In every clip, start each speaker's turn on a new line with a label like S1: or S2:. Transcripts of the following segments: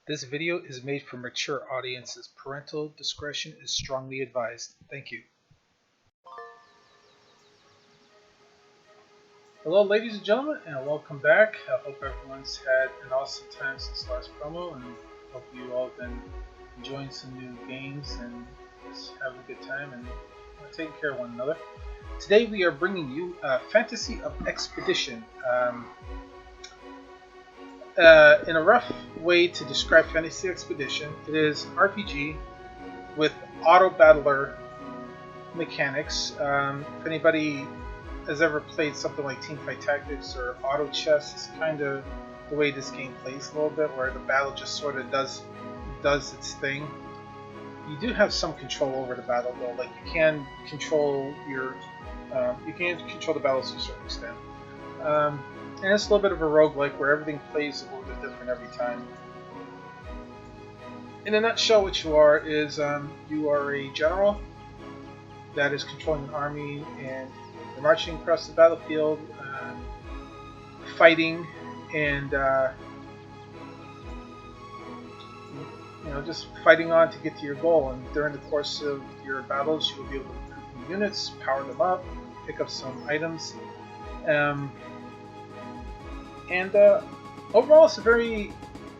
S1: This video is made for mature audiences. Parental discretion is strongly advised. Thank you. Hello ladies and gentlemen, and welcome back. I hope everyone's had an awesome time since last promo, and hope you all have been enjoying some new games and just having a good time and taking care of one another. Today we are bringing you Fantasy of Expedition. In a rough way to describe Fantasy Expedition, it is an RPG with auto battler mechanics. If anybody has ever played something like Teamfight Tactics or Auto Chess, it's kind of the way this game plays a little bit, where the battle just sort of does its thing. You do have some control over the battle though, like you can control the battles to a certain extent. And it's a little bit of a roguelike where everything plays a little bit different every time. In a nutshell, what you are is you are a general that is controlling an army, and you're marching across the battlefield, fighting, and just fighting on to get to your goal. And during the course of your battles, you will be able to recruit new units, power them up, pick up some items. And overall, it's a very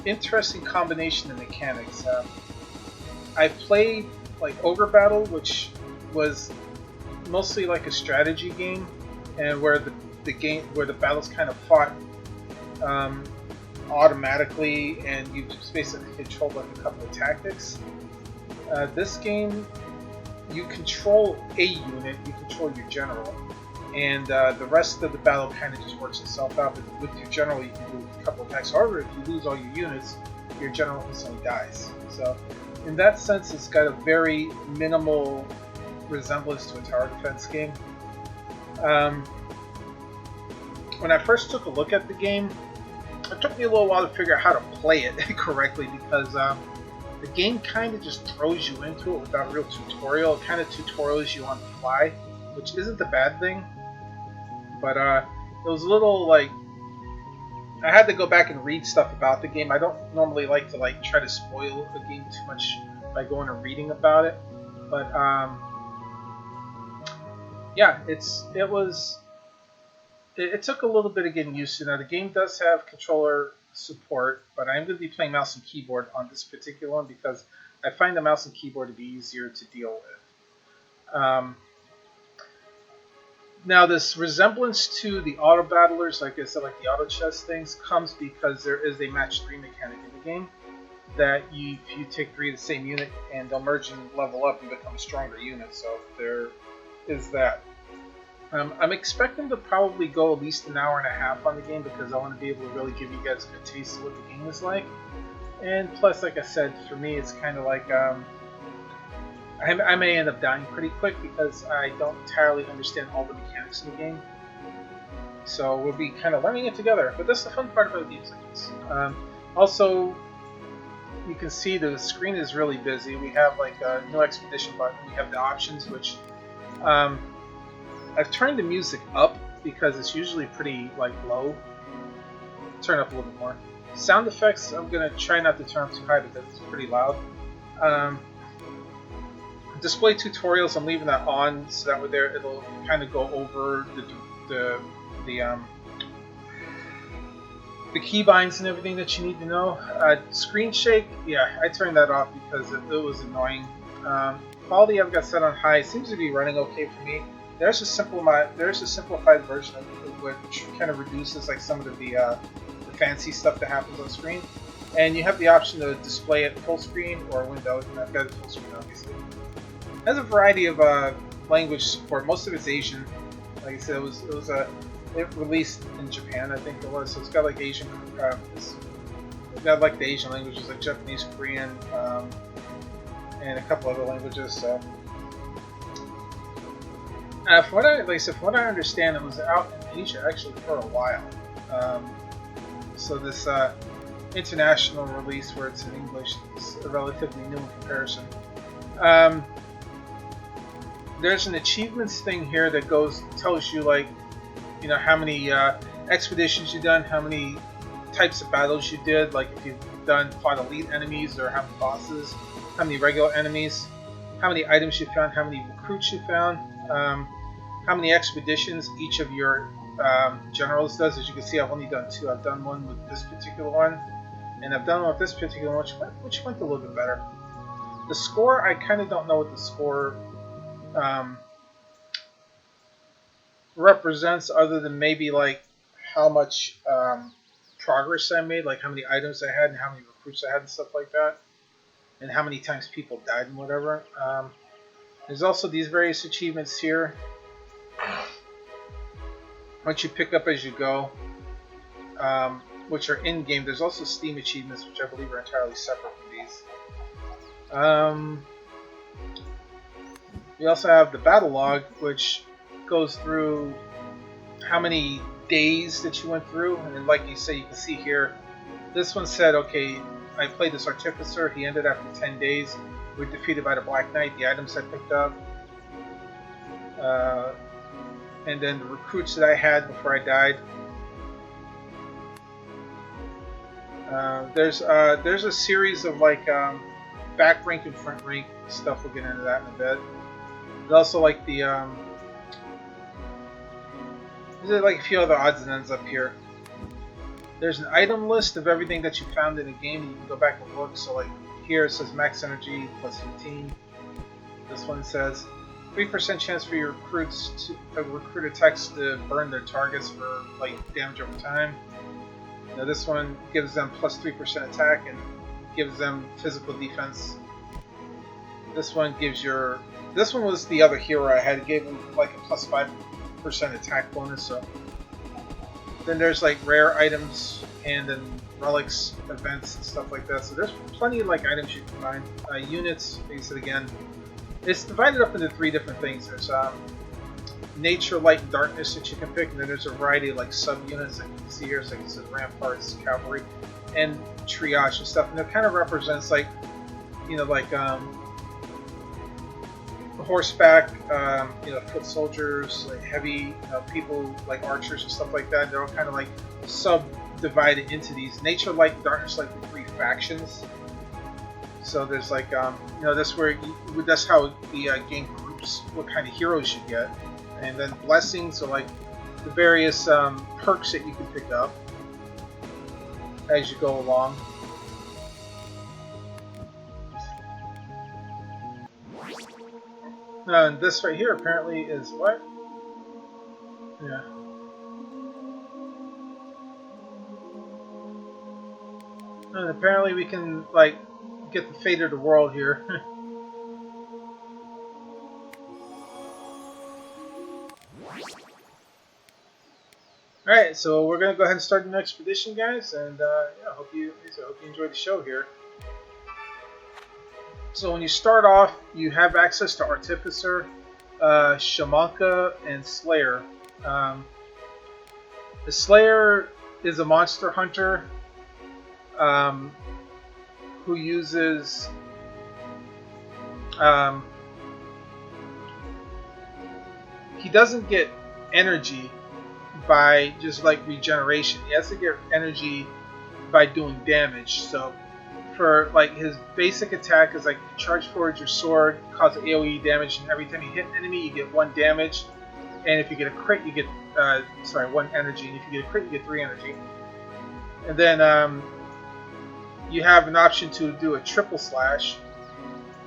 S1: interesting combination of mechanics. I played like Ogre Battle, which was mostly like a strategy game, and where the battles kind of fought automatically, and you just basically controlled like a couple of tactics. This game, you control a unit, you control your general. And the rest of the battle kind of just works itself out. But with your general, you can do a couple attacks. However, if you lose all your units, your general instantly dies. So, in that sense, it's got a very minimal resemblance to a tower defense game. When I first took a look at the game, it took me a little while to figure out how to play it correctly, because the game kind of just throws you into it without a real tutorial. It kind of tutorials you on the fly, which isn't a bad thing. But it was a little like I had to go back and read stuff about the game. I don't normally like to try to spoil a game too much by going and reading about it. But yeah, it took a little bit of getting used to. Now the game does have controller support, but I'm going to be playing mouse and keyboard on this particular one because I find the mouse and keyboard to be easier to deal with. Now, this resemblance to the auto battlers, like I said, like the auto chess things, comes because there is a match 3 mechanic in the game that if you take 3 of the same unit, and they'll merge and level up and become a stronger unit. So there is that. I'm expecting to probably go at least an hour and a half on the game because I want to be able to really give you guys a good taste of what the game is like. And plus, like I said, for me, it's kind of like I may end up dying pretty quick because I don't entirely understand all the mechanics in the game. So we'll be kind of learning it together. But that's the fun part about games like this. Also, you can see the screen is really busy. We have like a new expedition button. We have the options, which I've turned the music up because it's usually pretty low. Turn up a little bit more. Sound effects, I'm gonna try not to turn up too high because it's pretty loud. Display tutorials, I'm leaving that on so that way it'll kind of go over the keybinds and everything that you need to know. Screen shake, yeah, I turned that off because it was annoying. Quality I've got set on high. It seems to be running okay for me. There's a simplified version of it which kind of reduces some of the fancy stuff that happens on screen. And you have the option to display it full screen or window, and I've got it full screen obviously. It has a variety of language support. Most of it's Asian. Like I said, it released in Japan, I think it was. So it's got Asian. It's got the Asian languages like Japanese, Korean, and a couple other languages. So, from what I understand, it was out in Asia actually for a while. So this international release where it's in English is relatively new in comparison. There's an achievements thing here that tells you how many expeditions you've done, how many types of battles you did, like if you've fought elite enemies or how many bosses, how many regular enemies, how many items you found, how many recruits you found, how many expeditions each of your generals does. As you can see, I've only done 2. I've done one with this particular one, and I've done one with this particular one, which went a little bit better. The score, I kind of don't know what the score represents, other than maybe like how much progress I made, like how many items I had and how many recruits I had and stuff like that, and how many times people died and whatever. There's also these various achievements here, which you pick up as you go, which are in-game. There's also Steam achievements, which I believe are entirely separate from these. We also have the battle log, which goes through how many days that you went through, and then like you say, you can see here, this one said, okay, I played this artificer, he ended after 10 days, we were defeated by the Black Knight, the items I picked up, and then the recruits that I had before I died. There's a series of like back rank and front rank stuff. We'll get into that in a bit. There's also like there's like a few other odds and ends up here. There's an item list of everything that you found in the game, and you can go back and look. So like here it says max energy plus 15. This one says 3% chance for your recruits to recruit attacks to burn their targets for like damage over time. Now this one gives them plus 3% attack and gives them physical defense. This one gives your... This one was the other hero I had. It gave him like a plus 5% attack bonus. So then there's like rare items and then relics, events, and stuff like that. So there's plenty of like items you can find. Units, like I said again, it's divided up into 3 different things. There's nature, light, and darkness that you can pick, and then there's a variety of like subunits that you can see here. So like it says ramparts, cavalry, and triage and stuff. And it kind of represents like, you know, like horseback, you know, foot soldiers, like heavy people like archers and stuff like that. They're all kind of like subdivided into these nature, light, and darkness, like the 3 factions. So there's like, you know, that's how the game groups what kind of heroes you get. And then blessings are like the various perks that you can pick up as you go along. And this right here apparently is what? Yeah. And apparently we can like get the fate of the world here. Alright, so we're going to go ahead and start an expedition, guys, and yeah, I hope you enjoyed the show here. So when you start off, you have access to Artificer, Shamanka, and Slayer. The Slayer is a monster hunter who uses he doesn't get energy by just like regeneration. He has to get energy by doing damage. So for like his basic attack is like charge forward your sword, cause AoE damage, and every time you hit an enemy you get 1 damage, and if you get a crit you get 1 energy, and if you get a crit you get 3 energy. And then you have an option to do a triple slash,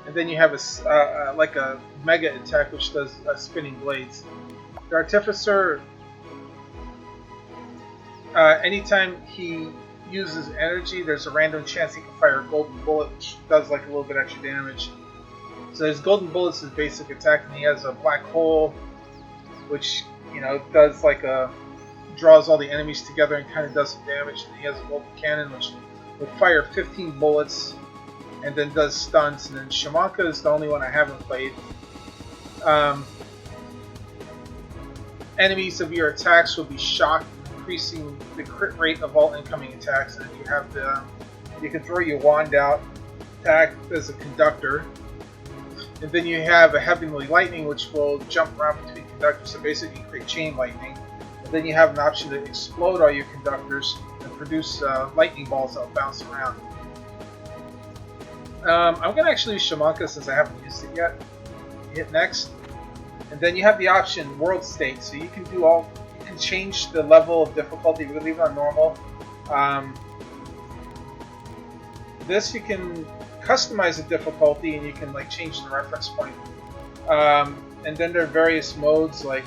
S1: and then you have a like a mega attack which does spinning blades. The Artificer, anytime he uses energy, there's a random chance he can fire a golden bullet, which does like a little bit extra damage. So his golden bullet's his basic attack, and he has a black hole, which, you know, does like draws all the enemies together and kind of does some damage. And he has a golden cannon, which will fire 15 bullets and then does stunts. And then Shamanka is the only one I haven't played. Enemies of your attacks will be shocked, increasing the crit rate of all incoming attacks. And you have you can throw your wand out, attack as a conductor, and then you have a heavenly lightning, which will jump around between conductors, so basically create chain lightning. And then you have an option to explode all your conductors, and produce lightning balls that will bounce around. I'm going to actually use Shamanka since I haven't used it yet. Hit next, and then you have the option World State, so you can do all. You can change the level of difficulty. We leave it on normal. This you can customize the difficulty, and you can like change the reference point. And then there are various modes like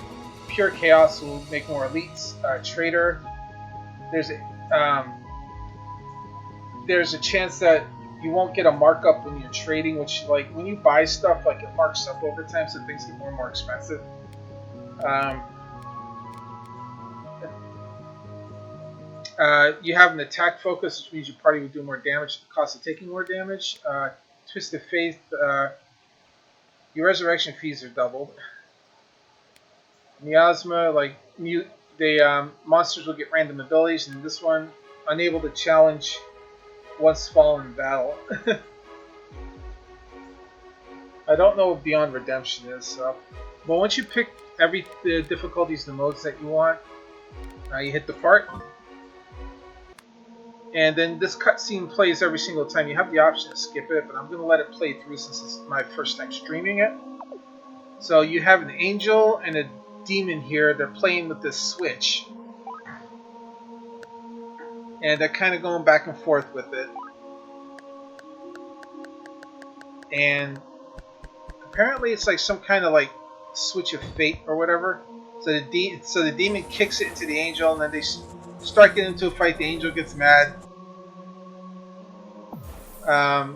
S1: Pure Chaos will make more elites. Trader. There's a chance that you won't get a markup when you're trading, which like when you buy stuff, like it marks up over time, so things get more and more expensive. You have an attack focus, which means your party will do more damage at the cost of taking more damage. Twisted Faith, your resurrection fees are doubled. Miasma, like monsters will get random abilities, and this one, unable to challenge once fallen in battle. I don't know what Beyond Redemption is, so. But once you pick the difficulties, the modes that you want, you hit depart. And then this cutscene plays every single time. You have the option to skip it, but I'm going to let it play through since it's my first time streaming it. So you have an angel and a demon here. They're playing with this switch. And they're kind of going back and forth with it. And apparently it's like some kind of like switch of fate or whatever. So the demon kicks it into the angel, and then they start getting into a fight. The angel gets mad.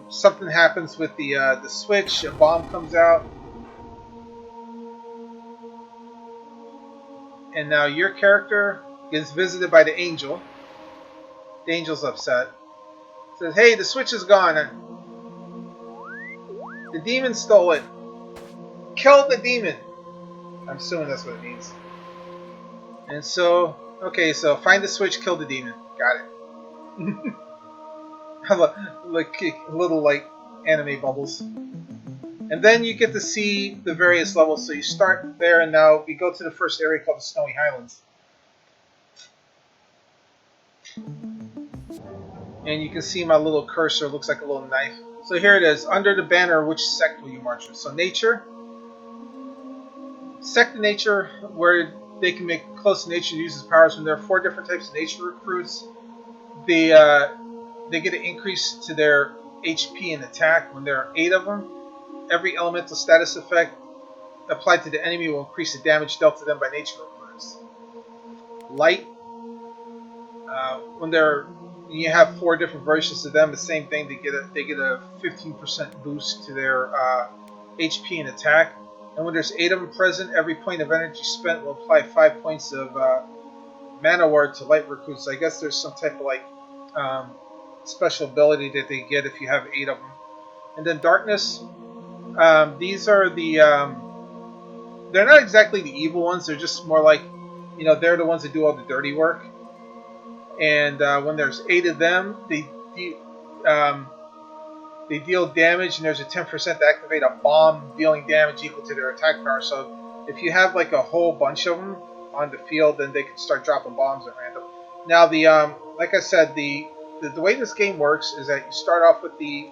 S1: Something happens with the switch. A bomb comes out, and now your character gets visited by the angel. The angel's upset. Says, "Hey, the switch is gone. The demon stole it. Kill the demon." I'm assuming that's what it means. And so, okay, so find the switch, kill the demon. Got it. Like little like anime bubbles. And then you get to see the various levels. So you start there, and now we go to the first area called the Snowy Highlands. And you can see my little cursor looks like a little knife. So here it is. Under the banner, which sect will you march with? So nature. Sect of nature, where they can make close to nature uses powers. When there are 4 different types of nature recruits, they get an increase to their HP and attack. When there are 8 of them, every elemental status effect applied to the enemy will increase the damage dealt to them by nature recruits. Light, when you have 4 different versions of them, the same thing. They get a 15% boost to their HP and attack. And when there's 8 of them present, every point of energy spent will apply 5 points of mana ward to light recruits. So I guess there's some type of like special ability that they get if you have 8 of them. And then darkness. These are they're not exactly the evil ones. They're just more like, they're the ones that do all the dirty work. And when there's 8 of them, they deal damage, and there's a 10% to activate a bomb dealing damage equal to their attack power. So if you have like a whole bunch of them on the field, then they can start dropping bombs at random. Now like I said, the way this game works is that you start off with the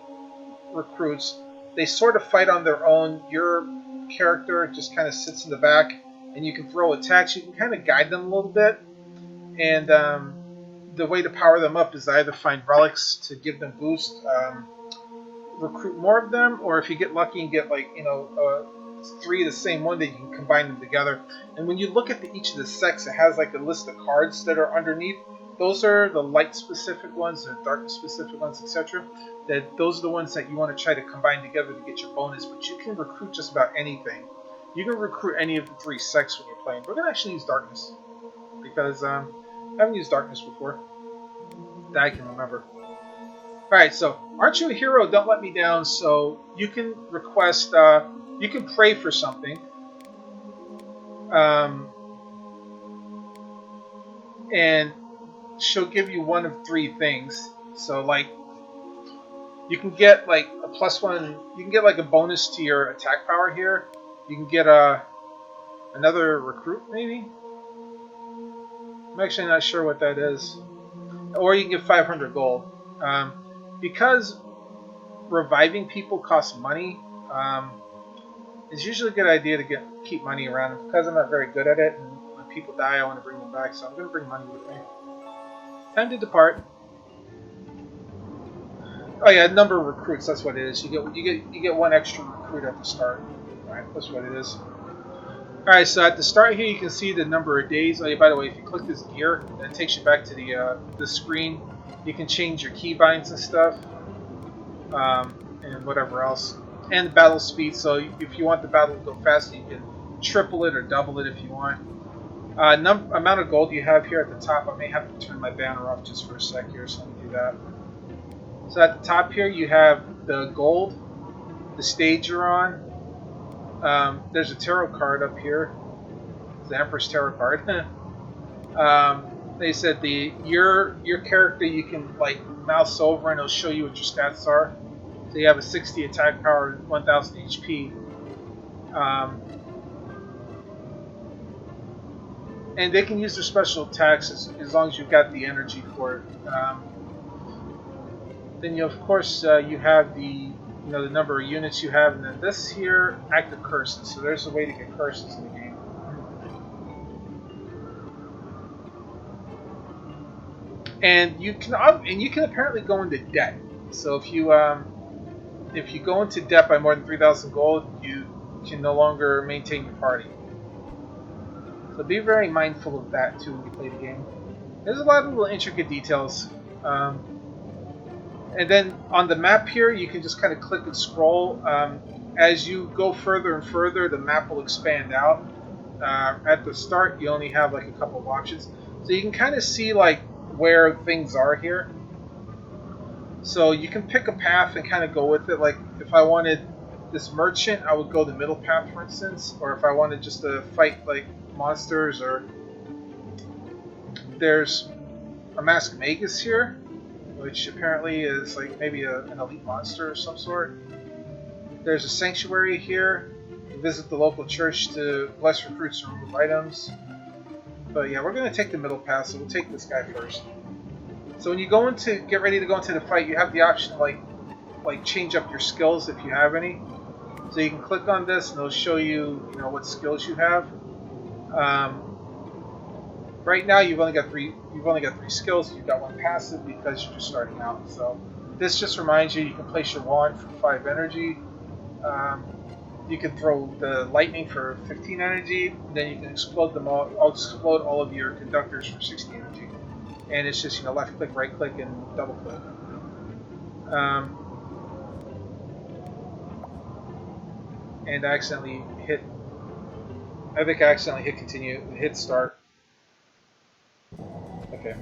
S1: recruits. They sort of fight on their own. Your character just kind of sits in the back, and you can throw attacks. You can kind of guide them a little bit, and the way to power them up is either find relics to give them boost, recruit more of them, or if you get lucky and get like 3 of the same one, that you can combine them together. And when you look at each of the sects, it has like a list of cards that are underneath. Those are the light specific ones, the dark specific ones, etc. Those are the ones that you want to try to combine together to get your bonus. But you can recruit just about anything. You can recruit any of the 3 sects when you're playing. We're gonna actually use darkness because I haven't used darkness before that I can remember. Alright, so aren't you a hero? Don't let me down. So you can request, you can pray for something. And she'll give you one of 3 things. So like, you can get like a +1, you can get like a bonus to your attack power here. You can get another recruit maybe? I'm actually not sure what that is. or you can get 500 gold. Because reviving people costs money, it's usually a good idea to keep money around. And because I'm not very good at it, and when people die, I want to bring them back, so I'm going to bring money with me. Time to depart. Oh yeah, number of recruits. That's what it is. You get one extra recruit at the start. All right, that's what it is. All right, so at the start here, you can see the number of days. Oh yeah, by the way, if you click this gear, it takes you back to the screen. You can change your keybinds and stuff, and whatever else, and the battle speed. So if you want the battle to go faster, you can triple it or double it if you want. Amount of gold you have here at the top. I may have to turn my banner off just for a sec here, so let me do that. So at the top here, you have the gold, the stage you're on. There's a tarot card up here. It's the Empress Tarot card. They said your character, you can like mouse over and it'll show you what your stats are. So you have a 60 attack power, 1000 HP. And they can use their special attacks as long as you've got the energy for it. Then of course you have the number of units you have, and then this here, active curses. So there's a way to get curses in the game. And you can apparently go into debt. So if you go into debt by more than 3,000 gold, you can no longer maintain your party. So be very mindful of that too when you play the game. There's a lot of little intricate details. And then on the map here, you can just kind of click and scroll. As you go further and further, the map will expand out. At the start, you only have like a couple of options. So you can kind of see like where things are here. So you can pick a path and kind of go with it. Like if I wanted this merchant, I would go the middle path, for instance. Or if I wanted just to fight like monsters, or there's a masked magus here, which apparently is like maybe an elite monster of some sort. There's a sanctuary here. You visit the local church to bless recruits and remove items. But yeah, we're going to take the middle path, so we'll take this guy first. So when you get ready to go into the fight, you have the option to like change up your skills if you have any. So you can click on this, and it'll show you what skills you have. Right now, you've only got three skills. You've got one passive because you're just starting out. So this just reminds you can place your wand for 5 energy. You can throw the lightning for 15 energy. And then you can explode them all. I'll explode all of your conductors for 60 energy. And it's just left click, right click, and double click. And I accidentally hit. I think I accidentally hit continue. Hit start. Okay.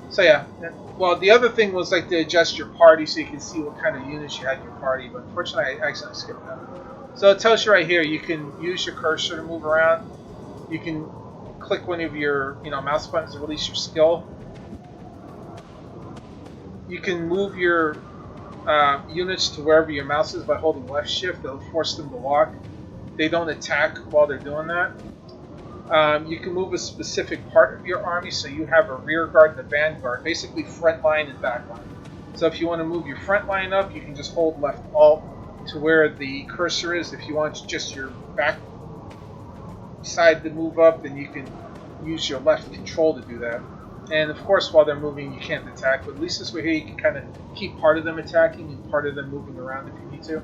S1: So yeah, well, the other thing was like to adjust your party so you can see what kind of units you had in your party, but unfortunately I accidentally skipped that. So it tells you right here, you can use your cursor to move around. You can click one of your mouse buttons to release your skill. You can move your units to wherever your mouse is by holding left shift. It'll force them to walk. They don't attack while they're doing that. You can move a specific part of your army, so you have a rear guard and a vanguard, basically front line and back line. So if you want to move your front line up, you can just hold left alt to where the cursor is. If you want just your back side to move up, then you can use your left control to do that. And of course, while they're moving, you can't attack, but at least this way here, you can kind of keep part of them attacking and part of them moving around if you need to.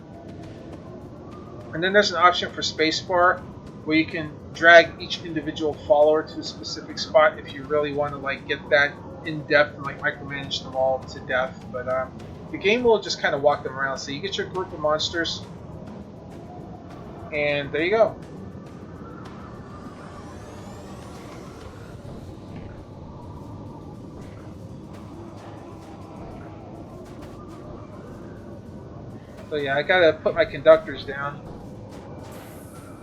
S1: And then there's an option for spacebar, where you can drag each individual follower to a specific spot if you really want to get that in depth and micromanage them all to death. But the game will just kind of walk them around. So you get your group of monsters, and there you go. So yeah, I gotta put my conductors down.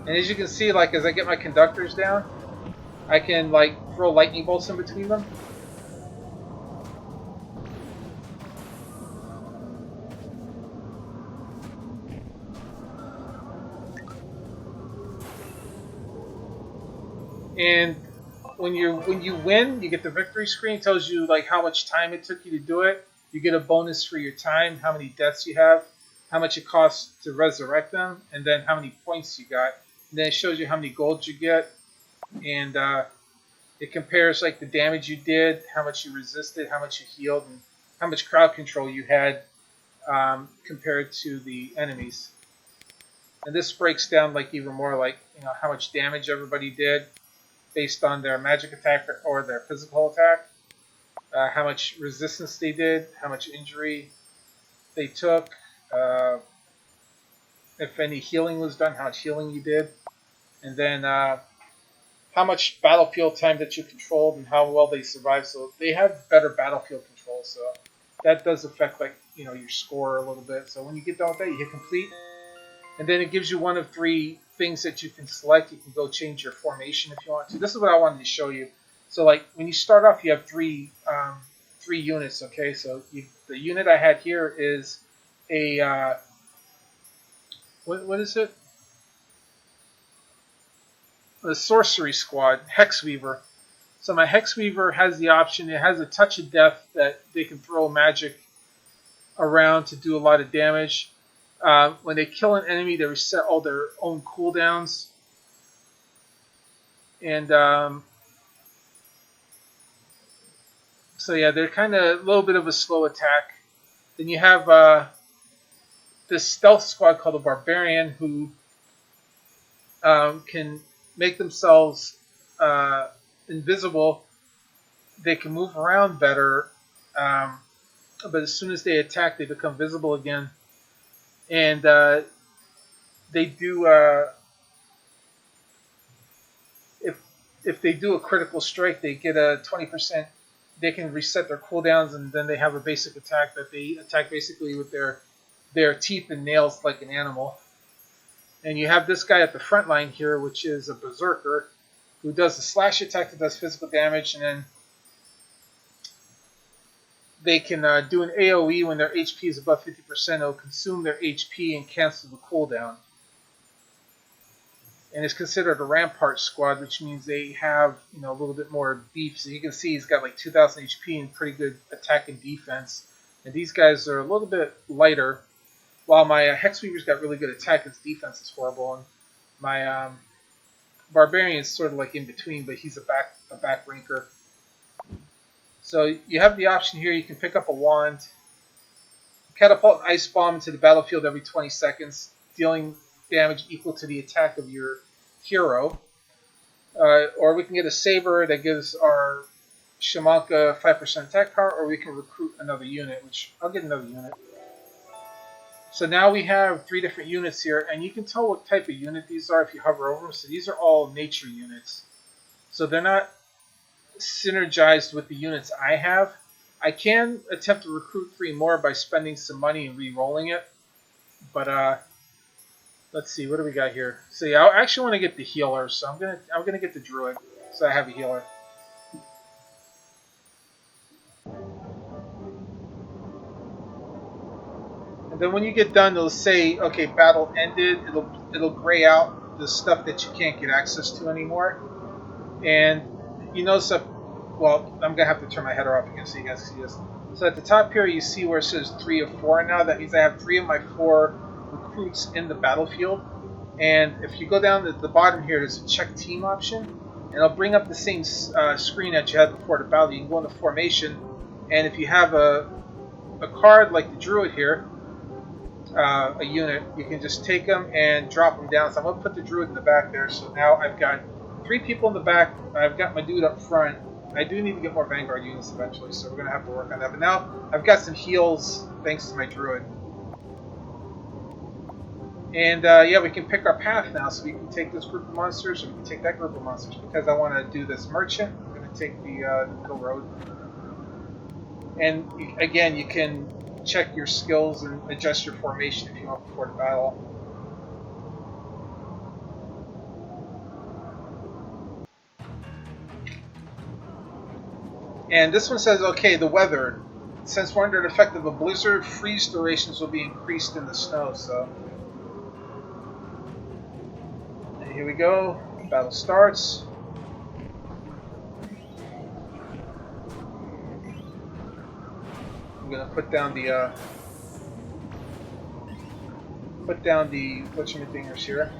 S1: And as you can see, as I get my conductors down, I can throw lightning bolts in between them. And when you win, you get the victory screen. It tells you like how much time it took you to do it. You get a bonus for your time, how many deaths you have, how much it costs to resurrect them, and then how many points you got. And then it shows you how many gold you get, and it compares like the damage you did, how much you resisted, how much you healed, and how much crowd control you had compared to the enemies. And this breaks down like even more like how much damage everybody did based on their magic attack or their physical attack, how much resistance they did, how much injury they took, if any healing was done, how much healing you did, and then how much battlefield time that you controlled and how well they survived. So they have better battlefield control, so that does affect like your score a little bit. So when you get done with that, you hit complete, and then it gives you one of 3 things that you can select. You can go change your formation if you want to. This is what I wanted to show you. So like when you start off, you have 3 units. Okay, so the unit I had here is a what is it? The sorcery squad, Hexweaver. So my Hexweaver has the option, it has a touch of death that they can throw magic around to do a lot of damage. When they kill an enemy, they reset all their own cooldowns. And so yeah, they're kind of a little bit of a slow attack. Then you have this stealth squad called the Barbarian, who can make themselves invisible. They can move around better, but as soon as they attack, they become visible again. And they do if they do a critical strike, they get a 20%. They can reset their cooldowns, and then they have a basic attack that they attack basically with their teeth and nails like an animal. And you have this guy at the front line here, which is a berserker, who does a slash attack that does physical damage, and then they can do an AoE when their HP is above 50%. It'll consume their HP and cancel the cooldown. And it's considered a rampart squad, which means they have a little bit more beef. So you can see he's got like 2,000 HP and pretty good attack and defense. And these guys are a little bit lighter. While my Hexweaver's got really good attack, his defense is horrible, and my Barbarian is sort of like in between, but he's a back ranker. So you have the option here. You can pick up a wand, catapult an ice bomb into the battlefield every 20 seconds, dealing damage equal to the attack of your hero. Or we can get a saber that gives our Shamanka 5% attack power, or we can recruit another unit, which I'll get another unit. So now we have 3 different units here, and you can tell what type of unit these are if you hover over them. So these are all nature units. So they're not synergized with the units I have. I can attempt to recruit 3 more by spending some money and re-rolling it. But let's see, what do we got here? So yeah, I actually want to get the healer, so I'm gonna get the druid, so I have a healer. And then when you get done, it'll say, okay, battle ended. It'll gray out the stuff that you can't get access to anymore. And you notice that, well, I'm gonna have to turn my header off again so you guys can see this. So at the top here, you see where it says 3 of 4 now. That means I have 3 of my 4 recruits in the battlefield. And if you go down to the bottom here, there's a check team option, and it'll bring up the same screen that you had before the battle. You can go into formation, and if you have a card like the druid here, a unit, you can just take them and drop them down. So I'm going to put the druid in the back there. So now I've got 3 people in the back. I've got my dude up front. I do need to get more Vanguard units eventually, so we're going to have to work on that. But now I've got some heals thanks to my druid. And yeah, we can pick our path now. So we can take this group of monsters, or we can take that group of monsters. Because I want to do this merchant, I'm going to take the middle road. And again, you can check your skills and adjust your formation if you want before the battle. And this one says, okay, the weather. Since we're under the effect of a blizzard, freeze durations will be increased in the snow. So, and here we go. Battle starts. I'm gonna put down the whatchamacalliters here.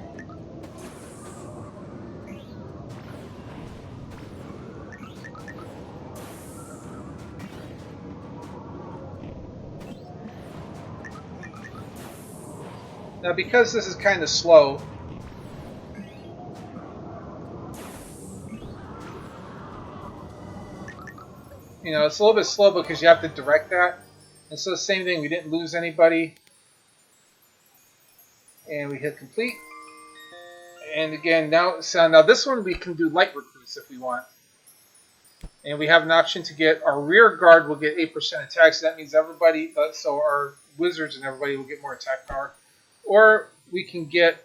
S1: Now, because this is kind of slow, you know, it's a little bit slow because you have to direct that. And so, same thing, we didn't lose anybody. And we hit complete. And again, now this one we can do light recruits if we want. And we have an option to get our rear guard will get 8% attack, so that means everybody, so our wizards and everybody will get more attack power. Or we can get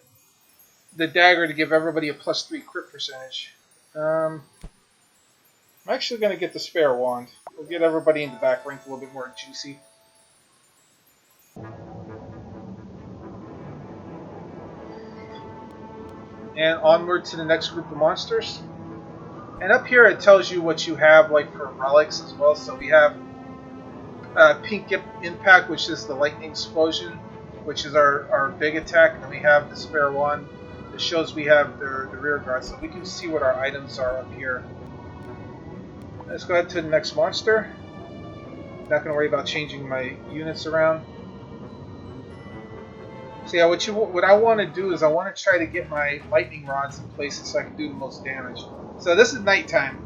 S1: the dagger to give everybody a +3 crit percentage. I'm actually going to get the spare wand. We'll get everybody in the back rank a little bit more juicy. And onward to the next group of monsters. And up here it tells you what you have, like for relics as well. So we have Pink Impact, which is the lightning explosion, which is our big attack. And then we have the spare one that shows we have the rear guard. So we can see what our items are up here. Let's go ahead to the next monster. Not going to worry about changing my units around. So yeah, what I want to do is I want to try to get my lightning rods in places so I can do the most damage. So this is nighttime.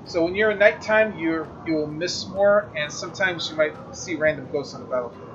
S1: So when you're in nighttime, you will miss more, and sometimes you might see random ghosts on the battlefield.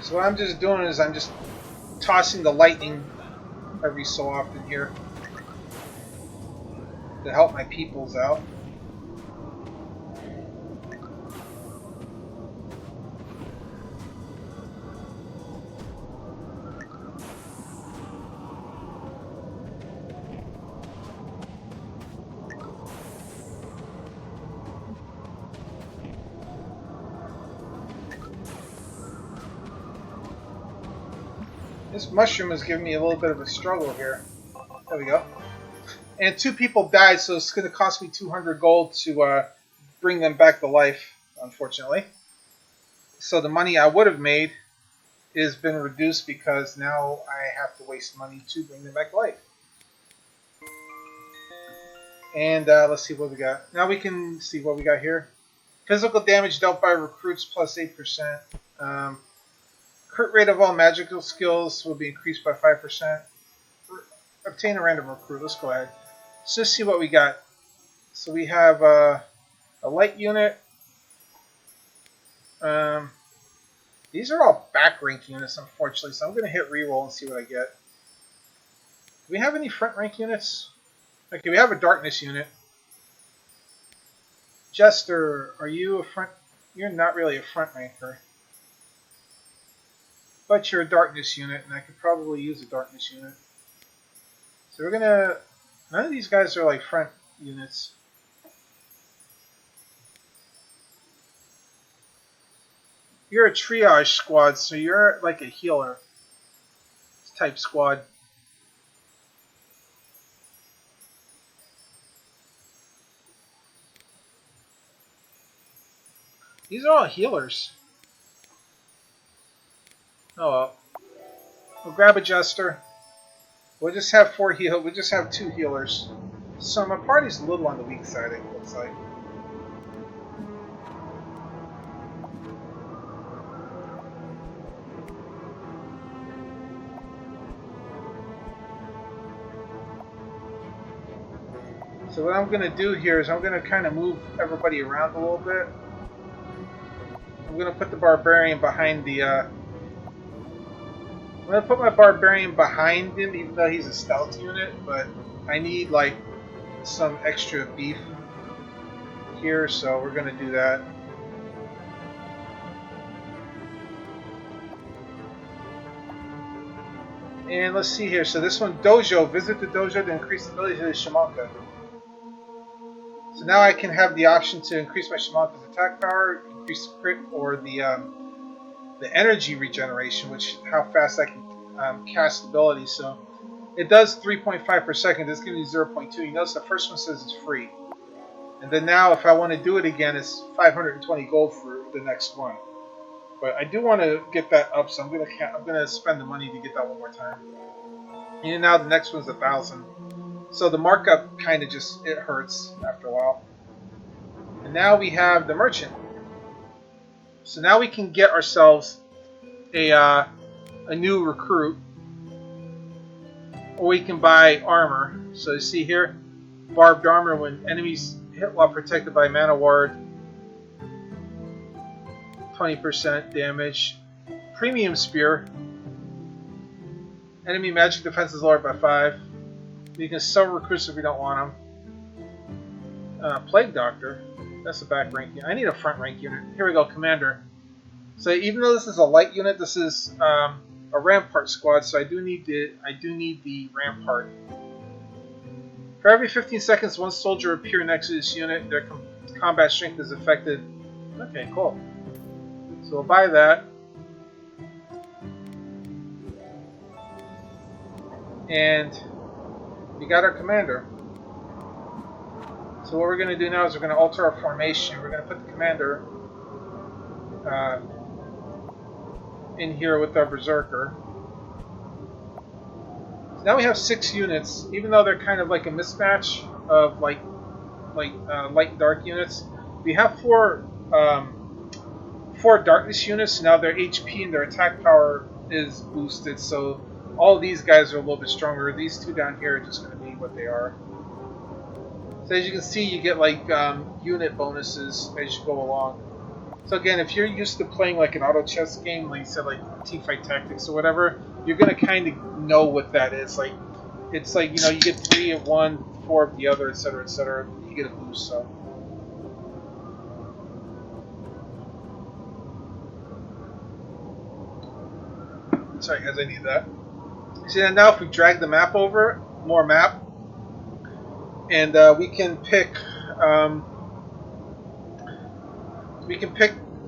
S1: So what I'm just doing is I'm just tossing the lightning every so often here to help my peoples out. This mushroom is giving me a little bit of a struggle here. There we go. And 2 people died, so it's going to cost me 200 gold to bring them back to life, unfortunately. So the money I would have made has been reduced because now I have to waste money to bring them back to life. And let's see what we got. Now we can see what we got here. Physical damage dealt by recruits +8%. Crit rate of all magical skills will be increased by 5%. Obtain a random recruit. Let's go ahead. So let's see what we got. So we have a light unit. These are all back rank units, unfortunately. So I'm going to hit reroll and see what I get. Do we have any front rank units? Okay, we have a darkness unit. Jester, are you a front? You're not really a front ranker. But you're a darkness unit, and I could probably use a darkness unit. So we're gonna... None of these guys are like front units. You're a triage squad, so you're like a healer type squad. These are all healers. Oh well. We'll grab a Jester. We'll just have 4 heal. We'll just have 2 healers. So my party's a little on the weak side, it looks like. So what I'm going to do here is I'm going to kind of move everybody around a little bit. I'm going to put the Barbarian behind the... I'm going to put my Barbarian behind him, even though he's a stealth unit, but I need, like, some extra beef here, so we're going to do that. And let's see here. So this one, dojo. Visit the dojo to increase the ability of the shamanka. So now I can have the option to increase my shamanka's attack power, increase the crit, or the energy regeneration, which how fast I can cast abilities. So it does 3.5 per second. This gives me 0.2. You notice the first one says it's free. And then now if I want to do it again, it's 520 gold for the next one. But I do want to get that up, so I'm gonna spend the money to get that one more time. And now the next one's 1,000. So the markup kind of just it hurts after a while. And now we have the merchant. So now we can get ourselves a new recruit, or we can buy armor. So you see here, barbed armor when enemies hit while protected by mana ward, 20% damage. Premium spear, enemy magic defense is lowered by 5. You can sell recruits if we don't want them. Plague doctor, that's a back rank unit. I need a front rank unit. Here we go, commander. So even though this is a light unit, this is a rampart squad. So I do need the rampart. For every 15 seconds, one soldier appear next to this unit. Their combat strength is affected. Okay, cool. So we'll buy that. And we got our commander. So what we're going to do now is we're going to alter our formation. We're going to put the commander in here with our berserker. So now we have 6 units, even though they're kind of like a mismatch of light and dark units. We have 4 darkness units. Now their HP and their attack power is boosted, so all of these guys are a little bit stronger. These 2 down here are just going to be what they are. So as you can see, you get like unit bonuses as you go along. So again, if you're used to playing like an auto chess game, like you said, like Teamfight Tactics or whatever, you're going to kind of know what that is. Like it's like, you know, you get 3 of one, 4 of the other, etc., etc. You get a boost. So. Sorry guys, I need that. See, now if we drag the map over, more map, and we can pick, oh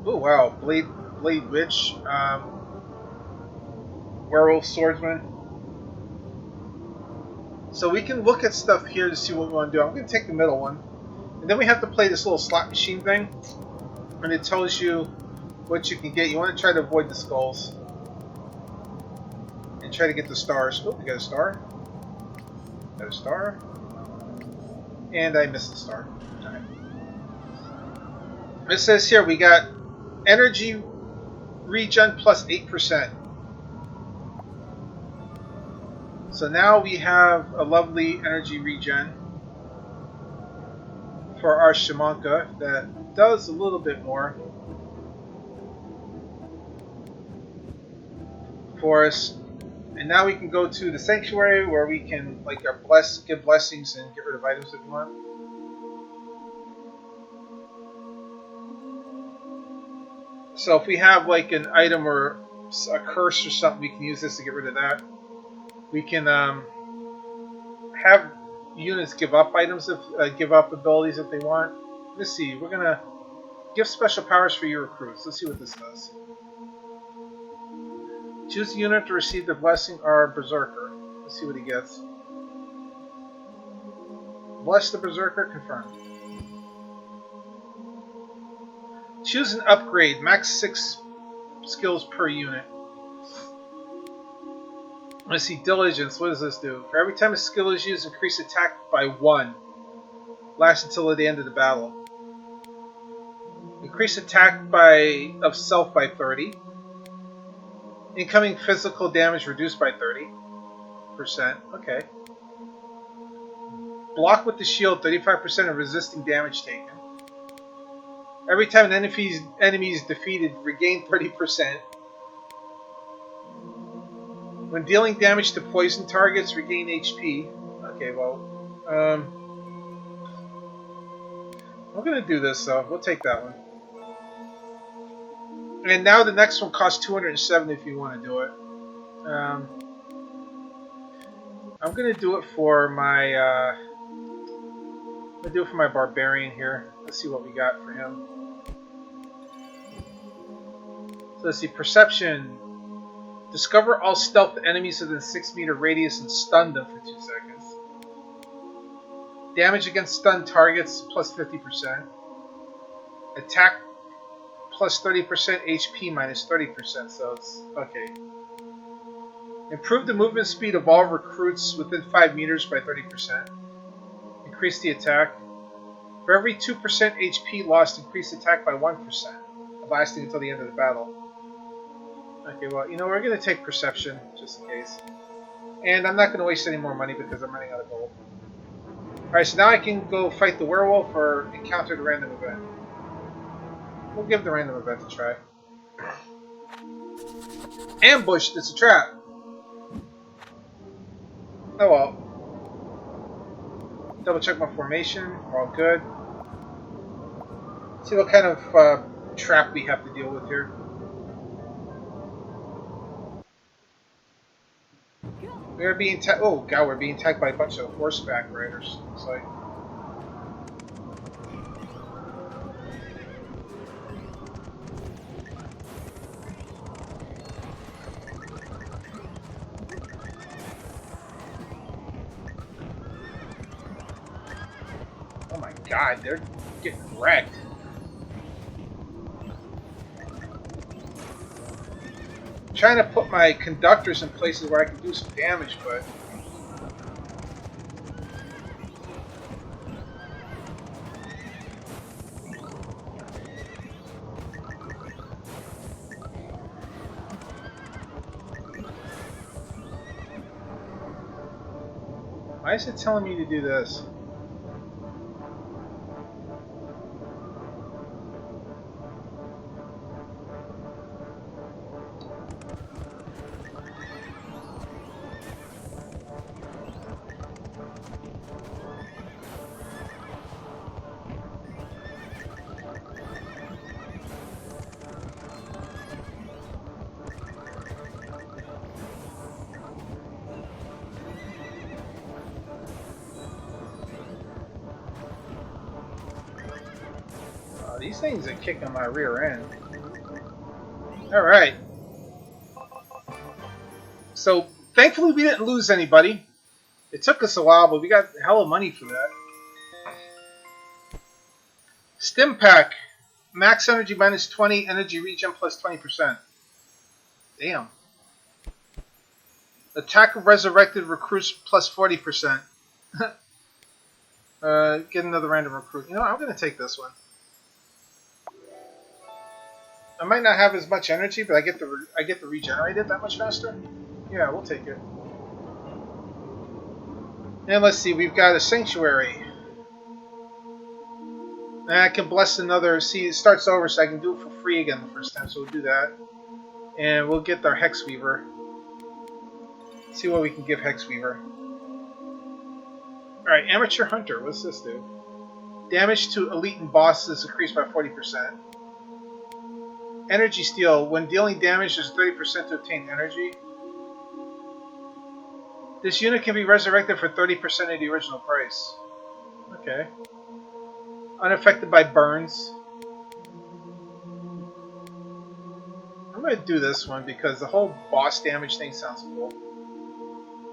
S1: wow, Blade Witch, Werewolf Swordsman. So we can look at stuff here to see what we want to do. I'm going to take the middle one, and then we have to play this little slot machine thing, and it tells you what you can get. You want to try to avoid the skulls. And try to get the stars. Oh, we got a star. Got a star. And I missed the star. Right. It says here we got energy regen plus 8%. So now we have a lovely energy regen for our shamanka that does a little bit more for us. And now we can go to the sanctuary where we can like give blessings and get rid of items if we want. So if we have like an item or a curse or something, we can use this to get rid of that. We can have units give up items give up abilities if they want. Let's see. We're gonna give special powers for your recruits. Let's see what this does. Choose a unit to receive the blessing or berserker. Let's see what he gets. Bless the berserker, confirmed. Choose an upgrade, max 6 skills per unit. Let's see, diligence, what does this do? For every time a skill is used, increase attack by 1. Lasts until the end of the battle. Increase attack of self by 30. Incoming physical damage reduced by 30%. Okay. Block with the shield, 35% of resisting damage taken. Every time an enemy is defeated, regain 30%. When dealing damage to poison targets, regain HP. Okay, well, I'm gonna do this though. We'll take that one. And now the next one costs 207 if you want to do it. I'm gonna do it for my barbarian here. Let's see what we got for him. So let's see, perception. Discover all stealth enemies within 6-meter radius and stun them for 2 seconds. Damage against stunned targets plus 50%. Attack plus 30%, HP minus 30%, so it's okay. Improve the movement speed of all recruits within 5 meters by 30%. Increase the attack. For every 2% HP lost, increase attack by 1%, lasting until the end of the battle. Okay, well, we're going to take perception, just in case. And I'm not going to waste any more money because I'm running out of gold. Alright, so now I can go fight the werewolf or encounter the random event. We'll give the random event a try. Ambushed! It's a trap! Oh well. Double check my formation. We're all good. See what kind of trap we have to deal with here. We're being oh god, we're being attacked by a bunch of horseback riders. Looks like. Oh my god, they're getting wrecked. I'm trying to put my conductors in places where I can do some damage, but why is it telling me to do this? These things are kicking my rear end. Alright. So, thankfully we didn't lose anybody. It took us a while, but we got hella money for that. Stim pack. Max energy minus 20, energy regen plus 20%. Damn. Attack of resurrected recruits plus 40%. Get another random recruit. I'm going to take this one. I might not have as much energy, but I get to regenerate it that much faster. Yeah, we'll take it. And let's see, we've got a sanctuary. And I can bless another. See, it starts over, so I can do it for free again the first time. So we'll do that, and we'll get our Hex Weaver. See what we can give Hex Weaver. All right, Amateur Hunter. What's this do? Damage to elite and bosses increased by 40%. Energy Steal. When dealing damage, there's 30% to obtain energy. This unit can be resurrected for 30% of the original price. Okay. Unaffected by burns. I'm going to do this one because the whole boss damage thing sounds cool.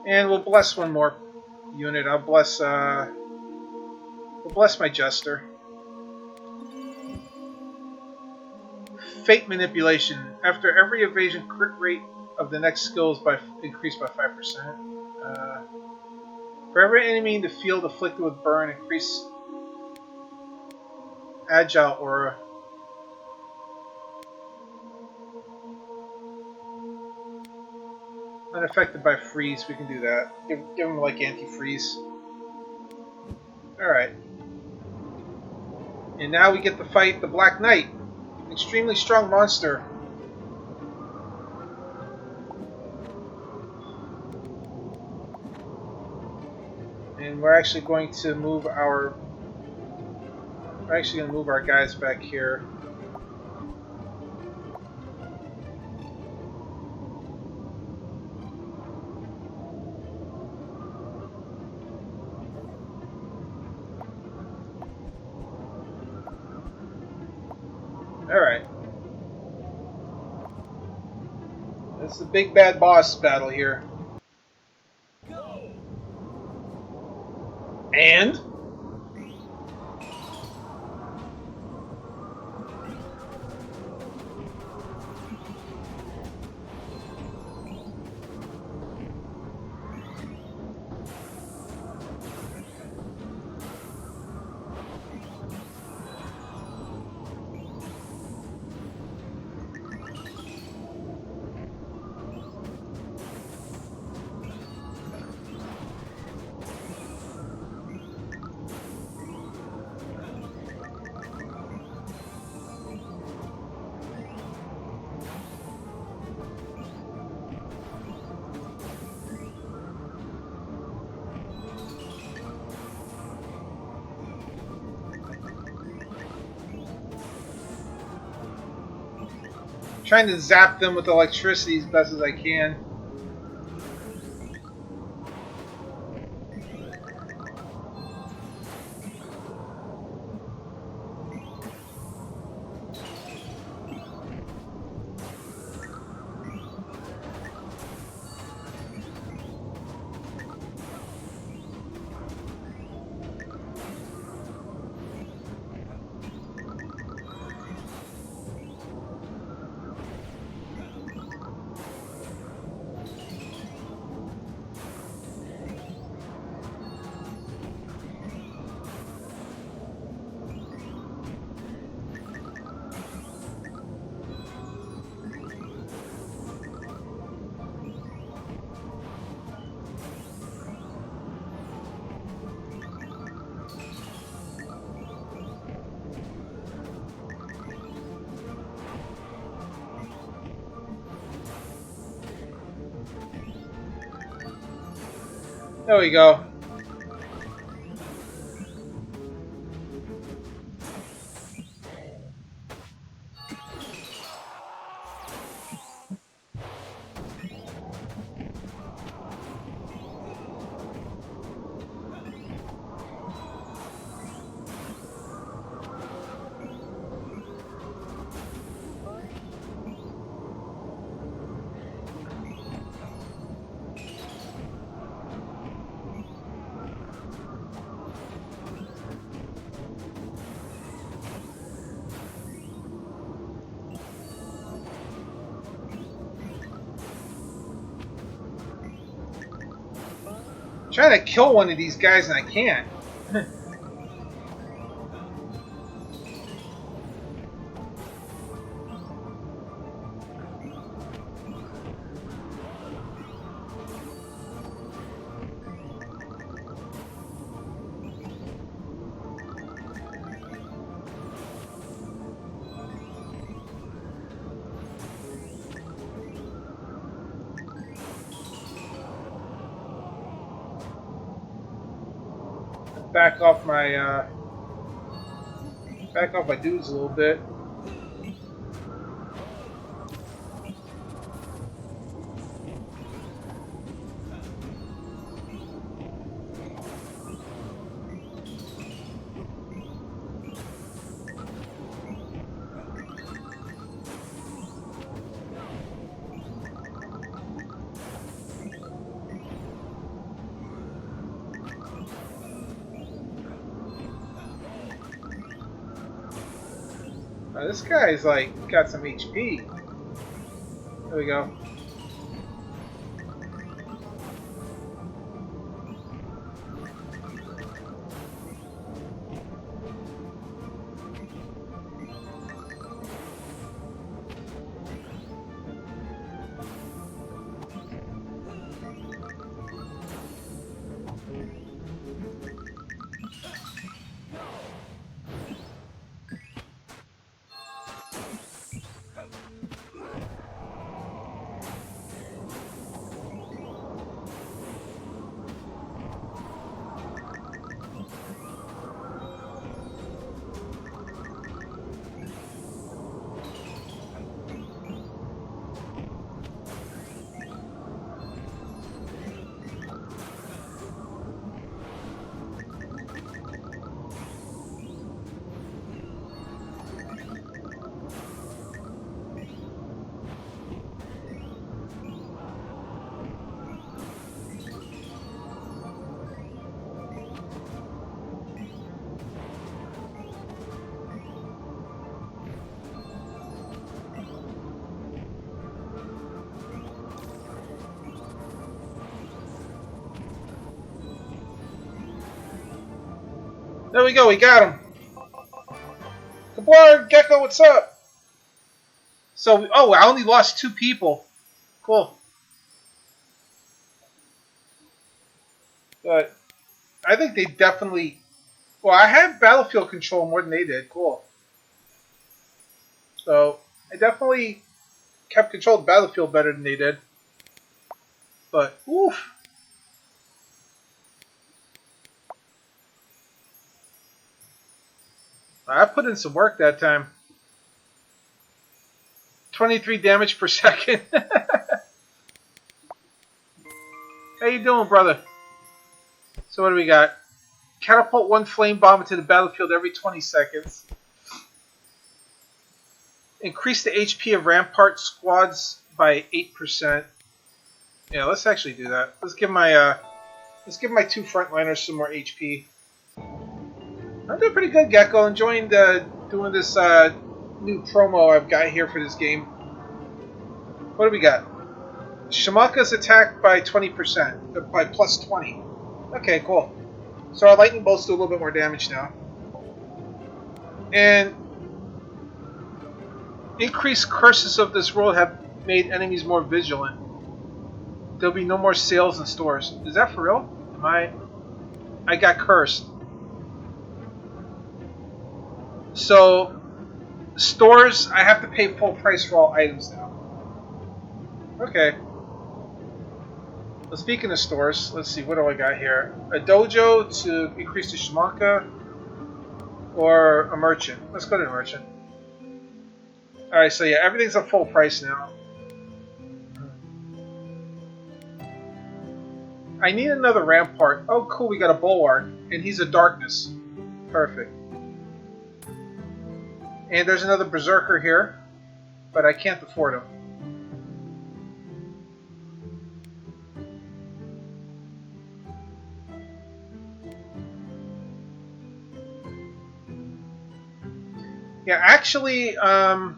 S1: And we'll bless one more unit. I'll bless, we'll bless my Jester. Fate Manipulation. After every evasion, crit rate of the next skill is increased by 5%. For every enemy in the field afflicted with burn, increase Agile Aura. Unaffected by freeze, we can do that. Give him like anti-freeze. Alright. And now we get to fight the Black Knight. An extremely strong monster. And we're actually going to move our guys back here. Alright. This is a big bad boss battle here. And? Trying to zap them with electricity as best as I can. There we go. Trying to kill one of these guys and I can't. Back off my dudes a little bit. This guy's like got some HP. There we go. There we go, we got him. Kablar, Gecko, what's up? So, oh, I only lost 2 people. Cool. But I think they definitely... Well, I had battlefield control more than they did. Cool. So, I definitely kept control of the battlefield better than they did. But, oof. I put in some work that time. 23 damage per second. How you doing, brother? So what do we got? Catapult 1 flame bomb into the battlefield every 20 seconds. Increase the HP of rampart squads by 8%. Yeah, let's actually do that. Let's give my 2 frontliners some more HP. I'm doing pretty good, Gecko. Enjoying doing this new promo I've got here for this game. What do we got? Shamaka's attack by 20%, by plus 20. Okay, cool. So our lightning bolts do a little bit more damage now. And increased curses of this world have made enemies more vigilant. There'll be no more sales in stores. Is that for real? I got cursed. So, stores, I have to pay full price for all items now. Okay. Well, speaking of stores, let's see, what do I got here? A dojo to increase the Shamaka, or a merchant. Let's go to the merchant. Alright, so yeah, everything's at full price now. I need another rampart. Oh, cool, we got a bulwark. And he's a darkness. Perfect. And there's another berserker here, but I can't afford him. Yeah, actually, I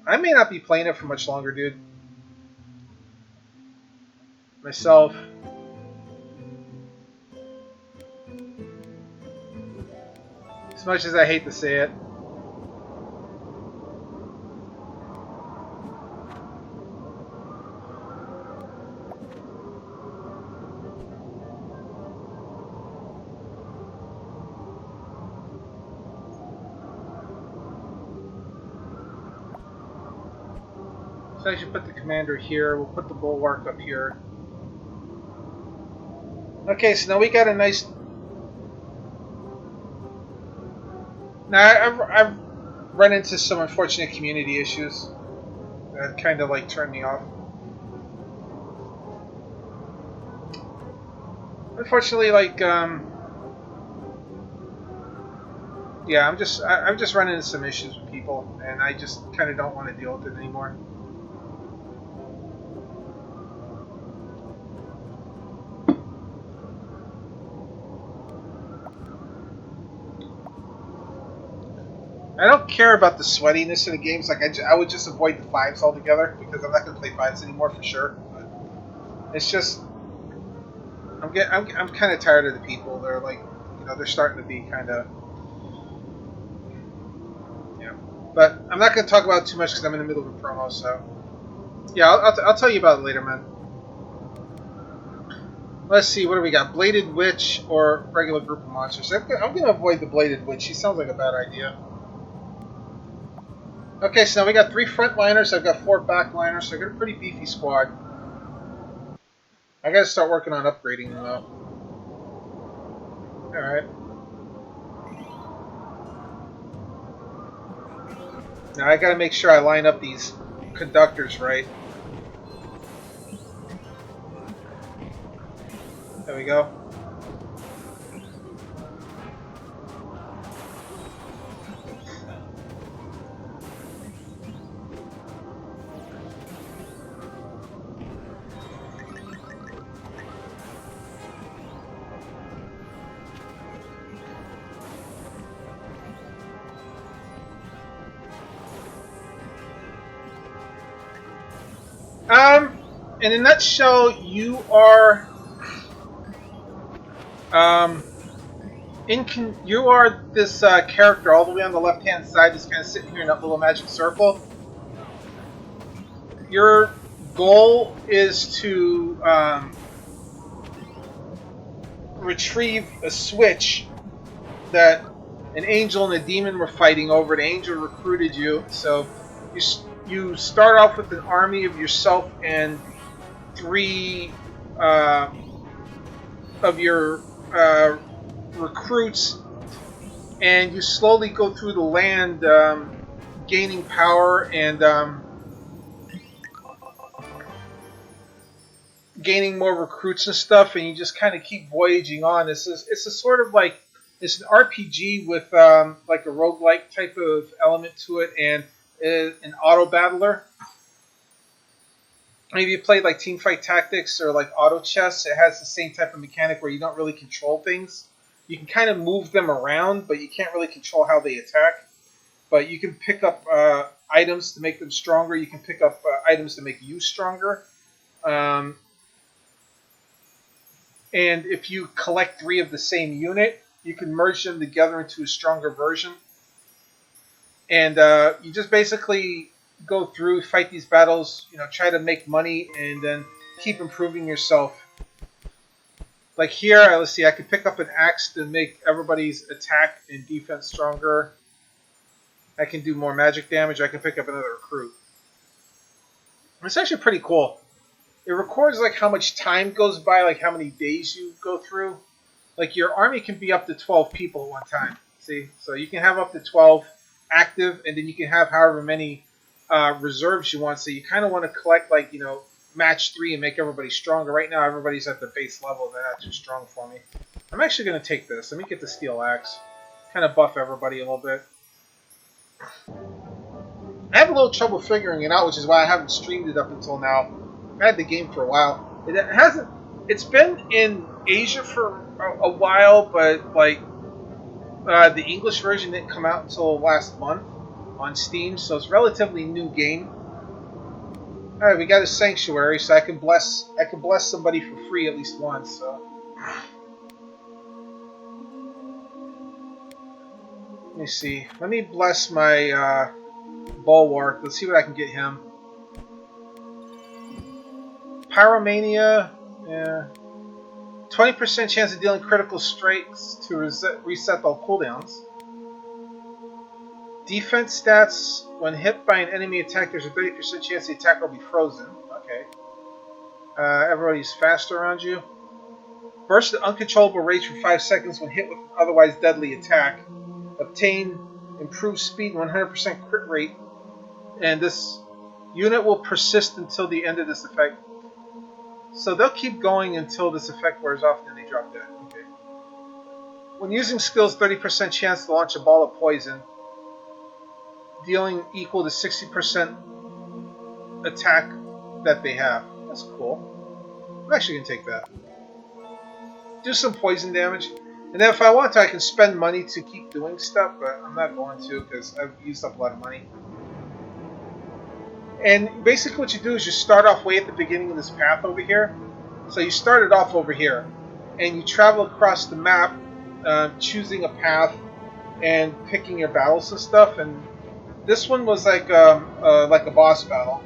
S1: may not be playing it for much longer, dude. Myself. As much as I hate to say it. So I should put the commander here. We'll put the bulwark up here. Okay, so now we got a nice... Now, I've run into some unfortunate community issues that kind of like turned me off. Unfortunately, like, yeah, I'm just running into some issues with people, and I just kind of don't want to deal with it anymore. I don't care about the sweatiness of the games. Like I would just avoid the 5s altogether because I'm not going to play 5s anymore for sure. But it's just I'm kind of tired of the people. They're like, you know, they're starting to be kind of, yeah. But I'm not going to talk about it too much because I'm in the middle of a promo. So yeah, I'll tell you about it later, man. Let's see, what do we got? Bladed Witch or regular group of monsters? I'm going to avoid the Bladed Witch. She sounds like a bad idea. Okay, so now we got 3 frontliners. I've got 4 backliners, so I got a pretty beefy squad. I got to start working on upgrading them, though. Alright. Now I got to make sure I line up these conductors right. There we go. In a nutshell, you are You are this character all the way on the left-hand side, just kind of sitting here in that little magic circle. Your goal is to retrieve a switch that an angel and a demon were fighting over. The angel recruited you, so you start off with an army of yourself and three of your recruits, and you slowly go through the land, gaining power and gaining more recruits and stuff, and you just kind of keep voyaging on. It's a sort of like it's an RPG with like a roguelike type of element to it, and an auto battler. Maybe you played like Teamfight Tactics or like Auto Chess. It has the same type of mechanic where you don't really control things. You can kind of move them around, but you can't really control how they attack. But you can pick up items to make them stronger. You can pick up items to make you stronger. Um, and if you collect 3 of the same unit, you can merge them together into a stronger version. And you just basically go through, fight these battles, try to make money, and then keep improving yourself. Like here, let's see, I can pick up an axe to make everybody's attack and defense stronger. I can do more magic damage. I can pick up another recruit. It's actually pretty cool. It records like how much time goes by, like how many days you go through. Like your army can be up to 12 people at one time. See, so you can have up to 12 active, and then you can have however many reserves you want. So you kind of want to collect like match 3 and make everybody stronger. Right now, everybody's at the base level. They're not too strong for me. I'm actually going to take this. Let me get the steel axe. Kind of buff everybody a little bit. I have a little trouble figuring it out, which is why I haven't streamed it up until now. I've had the game for a while. It hasn't. It's been in Asia for a while, but like the English version didn't come out until last month on Steam, so it's a relatively new game. All right, we got a sanctuary, so I can bless somebody for free at least once. So let me see. Let me bless my bulwark. Let's see what I can get him. Pyromania, yeah. 20% chance of dealing critical strikes to reset all cooldowns. Defense stats, when hit by an enemy attack, there's a 30% chance the attack will be frozen. Okay. Everybody's faster around you. Burst at uncontrollable rage for 5 seconds when hit with an otherwise deadly attack. Obtain improved speed, 100% crit rate. And this unit will persist until the end of this effect. So they'll keep going until this effect wears off and then they drop dead. Okay. When using skills, 30% chance to launch a ball of poison, dealing equal to 60% attack that they have. That's cool. I'm actually going to take that. Do some poison damage. And then if I want to, I can spend money to keep doing stuff, but I'm not going to because I've used up a lot of money. And basically what you do is you start off way at the beginning of this path over here. So you started off over here, and you travel across the map, choosing a path and picking your battles and stuff. And this one was like a boss battle.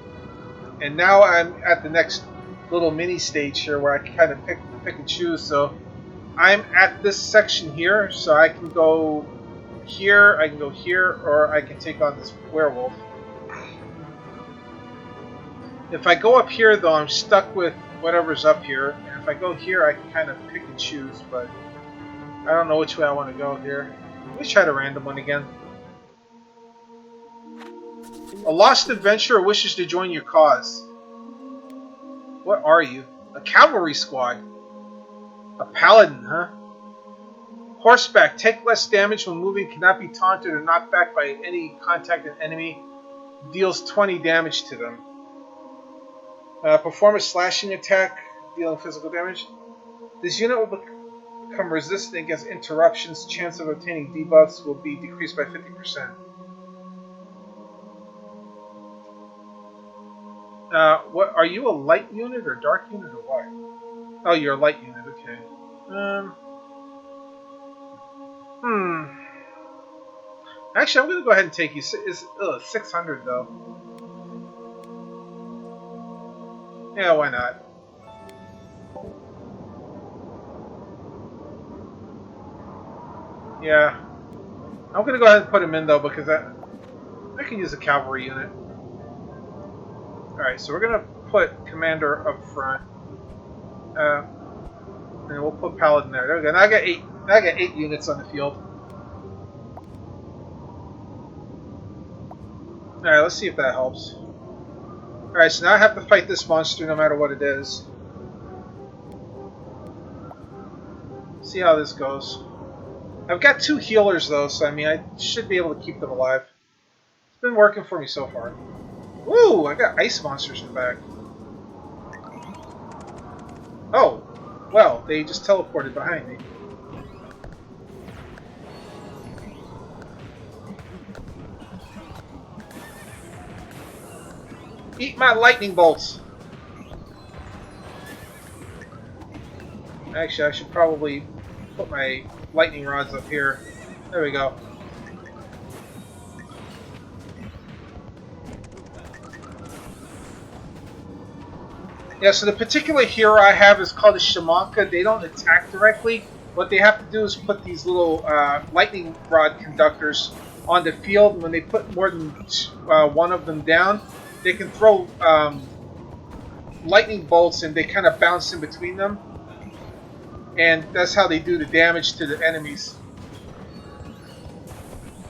S1: And now I'm at the next little mini stage here where I can kind of pick and choose. So I'm at this section here, so I can go here, I can go here, or I can take on this werewolf. If I go up here, though, I'm stuck with whatever's up here. And if I go here, I can kind of pick and choose, but I don't know which way I want to go here. Let me try the random one again. A lost adventurer wishes to join your cause. What are you? A cavalry squad. A paladin, huh? Horseback. Take less damage when moving. Cannot be taunted or knocked back by any contacted enemy. Deals 20 damage to them. Perform a slashing attack, dealing physical damage. This unit will become resistant against interruptions. Chance of obtaining debuffs will be decreased by 50%. What are you, a light unit or dark unit or what? Oh, you're a light unit. Okay. Hmm. Actually, I'm gonna go ahead and take you. It's 600 though. Yeah, why not? Yeah. I'm gonna go ahead and put him in though because I can use a cavalry unit. Alright, so we're gonna put commander up front. And we'll put paladin there. There we go. Now I got 8 units on the field. Alright, let's see if that helps. Alright, so now I have to fight this monster no matter what it is. See how this goes. I've got 2 healers though, so I mean I should be able to keep them alive. It's been working for me so far. Woo! I got ice monsters in the back. Oh, well, they just teleported behind me. Eat my lightning bolts! Actually, I should probably put my lightning rods up here. There we go. Yeah, so the particular hero I have is called a Shamanka. They don't attack directly. What they have to do is put these little lightning rod conductors on the field. And when they put more than one of them down, they can throw lightning bolts and they kind of bounce in between them. And that's how they do the damage to the enemies.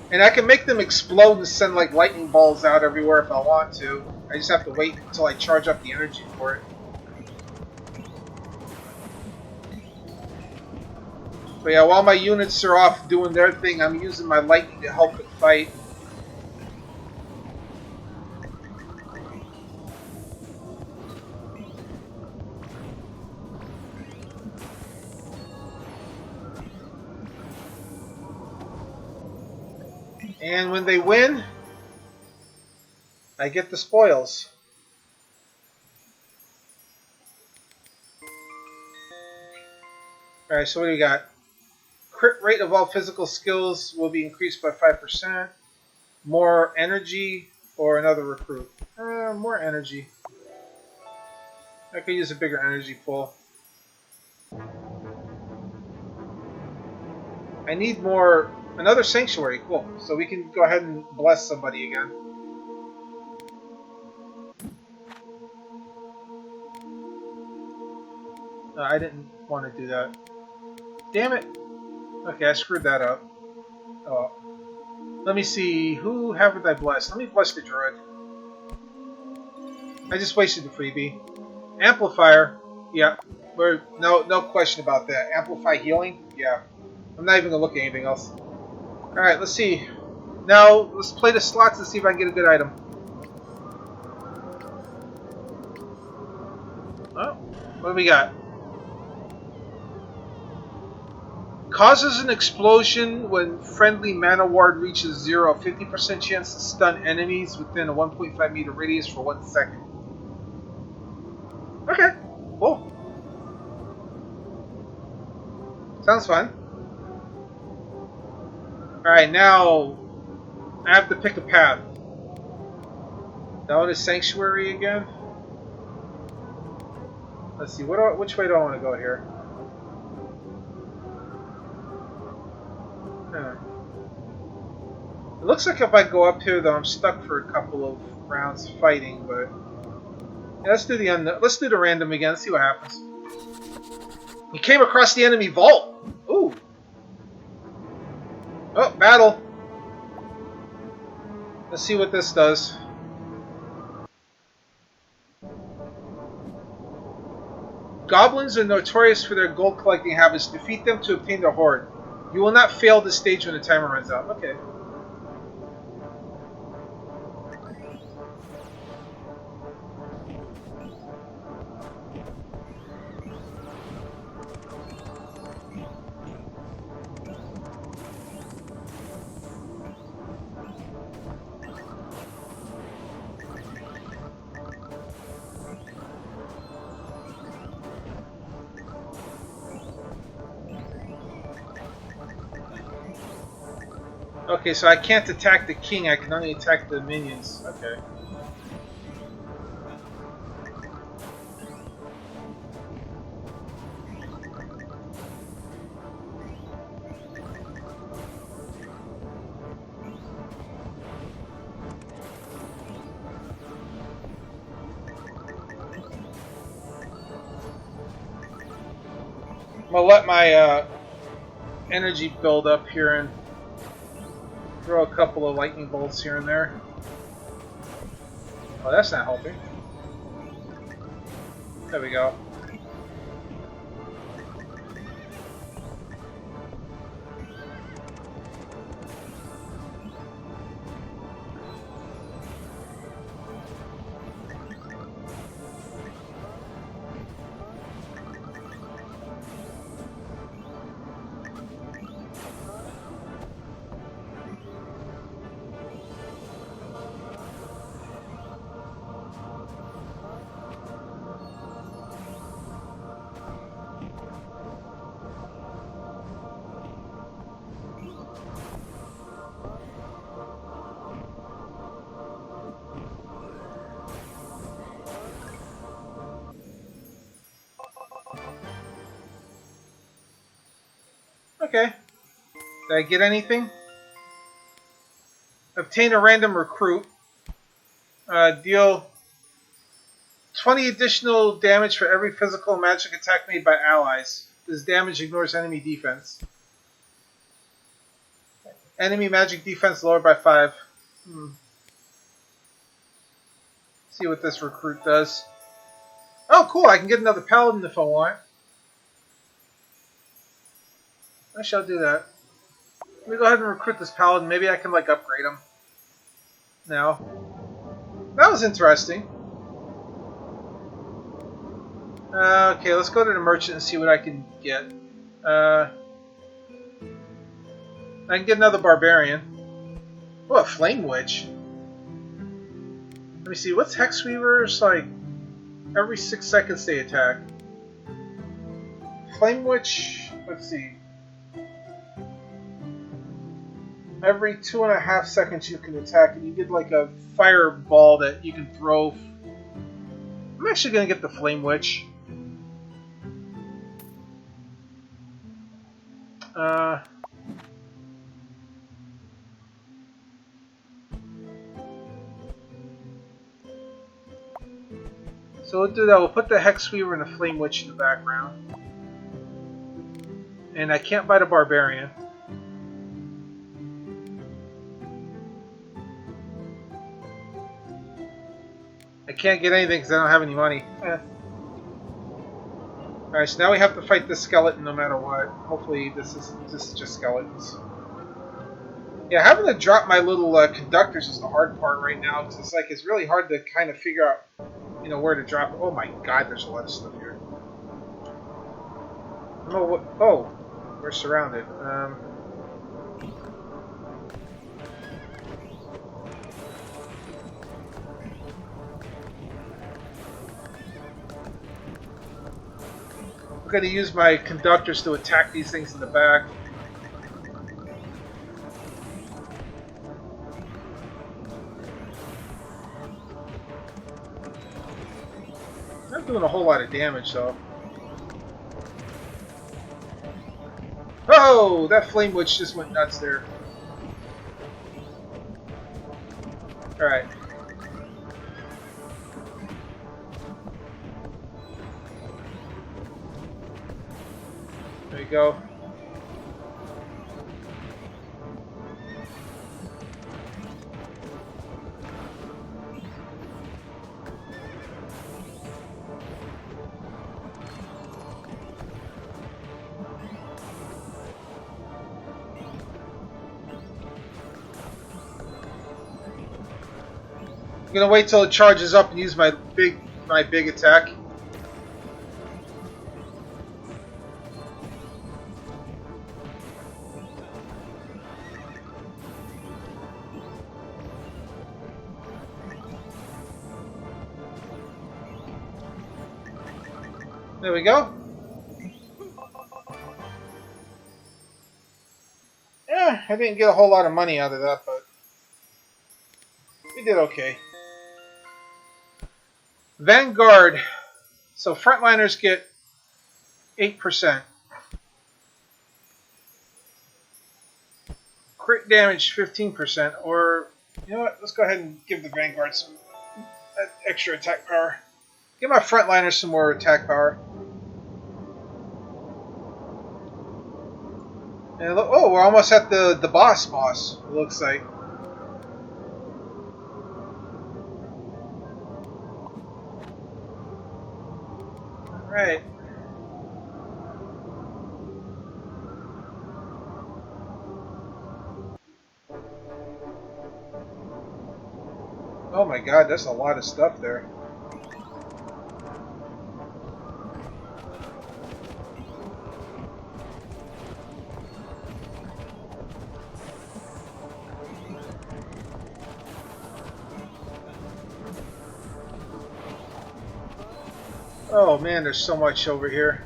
S1: And I can make them explode and send like lightning balls out everywhere if I want to. I just have to wait until I charge up the energy for it. But yeah, while my units are off doing their thing, I'm using my lightning to help it fight. And when they win, I get the spoils. Alright, so what do we got? Crit rate of all physical skills will be increased by 5%. More energy or another recruit. More energy. I could use a bigger energy pool. I need more. Another sanctuary. Cool. So we can go ahead and bless somebody again. No, I didn't want to do that. Damn it. Okay, I screwed that up. Oh. Let me see. Who haven't I blessed? Let me bless the druid. I just wasted the freebie. Amplifier. Yeah. No question about that. Amplify healing. Yeah. I'm not even gonna look at anything else. All right. Let's see. Now let's play the slots and see if I can get a good item. Oh, what do we got? Causes an explosion when friendly mana ward reaches 0. 50% chance to stun enemies within a 1.5 meter radius for 1 second. Okay, cool. Sounds fun. Alright, now I have to pick a path. Down to Sanctuary again? Let's see, which way do I want to go here? It looks like if I go up here, though, I'm stuck for a couple of rounds fighting, but yeah, let's do the random again. Let's see what happens. You came across the enemy vault. Ooh. Oh, battle. Let's see what this does. Goblins are notorious for their gold collecting habits. Defeat them to obtain their hoard. You will not fail this stage when the timer runs out. Okay. Okay, so I can't attack the king, I can only attack the minions. Okay. I'm gonna let my energy build up here and throw a couple of lightning bolts here and there. Oh, that's not helping. There we go. Okay. Did I get anything? Obtain a random recruit. Deal 20 additional damage for every physical and magic attack made by allies. This damage ignores enemy defense. Enemy magic defense lowered by 5. See what this recruit does. Oh, cool. I can get another paladin if I want. I shall do that. Let me go ahead and recruit this paladin. Maybe I can, like, upgrade him. Now. That was interesting. Okay, let's go to the merchant and see what I can get. I can get another barbarian. Oh, a flame witch. Let me see. What's Hexweaver's like? Every 6 seconds they attack. Flame witch. Let's see. Every 2.5 seconds you can attack, and you get like a fireball that you can throw. I'm actually gonna get the flame witch. So we'll do that. We'll put the Hexweaver and the Flame Witch in the background. And I can't buy the Barbarian. I can't get anything because I don't have any money. Alright, so now we have to fight this skeleton no matter what. Hopefully this is just skeletons. Yeah, having to drop my little conductors is the hard part right now because it's like it's really hard to kind of figure out, you know, where to drop it. Oh my god, there's a lot of stuff here. Oh, we're surrounded. I'm going to use my conductors to attack these things in the back. Not doing a whole lot of damage though. Oh, that flame witch just went nuts there. Alright. There you go. I'm gonna wait till it charges up and use my big attack. There we go. Yeah. I didn't get a whole lot of money out of that, but we did okay. Vanguard. So frontliners get 8%. Crit damage 15%. Or, you know what? Let's go ahead and give the Vanguard some extra attack power. Give my frontliners some more attack power. And look, oh, we're almost at the boss, it looks like. Alright. Oh my god, that's a lot of stuff there. Oh man, there's so much over here.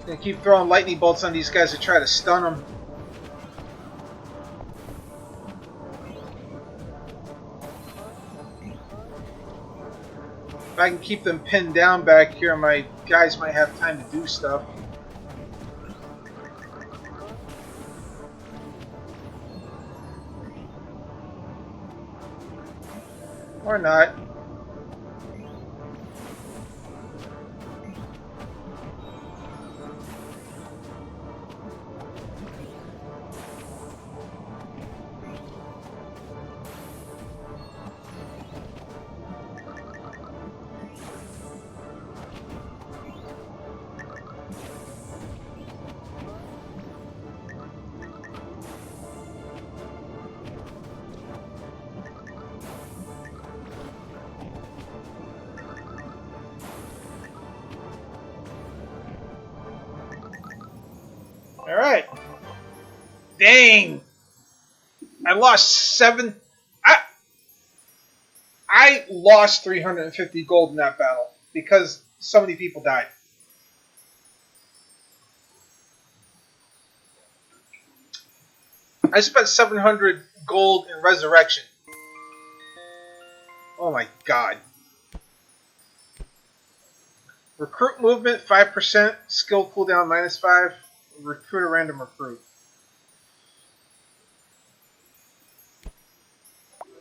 S1: Gonna keep throwing lightning bolts on these guys to try to stun them. If I can keep them pinned down back here, my guys might have time to do stuff. Or not. Alright. Dang! I lost 7... I lost 350 gold in that battle because so many people died. I spent 700 gold in resurrection. Oh my god. Recruit movement 5%, skill cooldown -5, recruit a random recruit.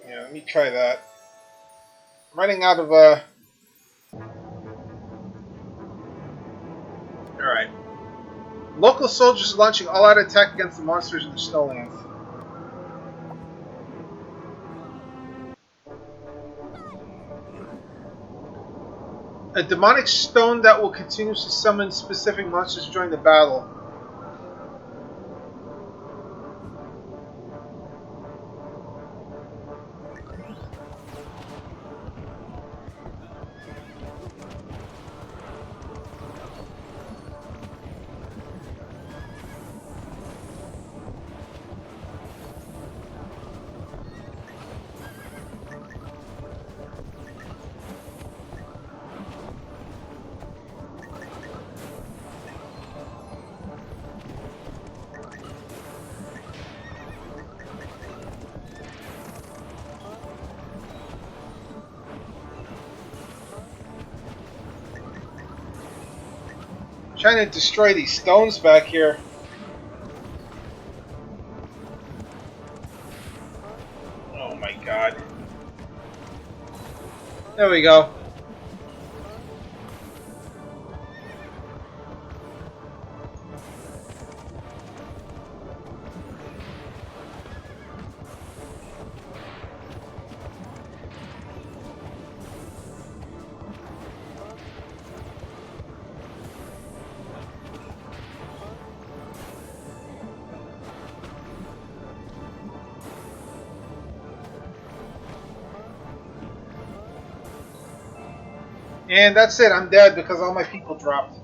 S1: Yeah, let me try that. I'm running out of Alright. Local soldiers launching all-out attack against the monsters in the Snowlands. A demonic stone that will continuously summon specific monsters during the battle. Trying to destroy these stones back here. Oh my god. There we go. And that's it, I'm dead because all my people dropped.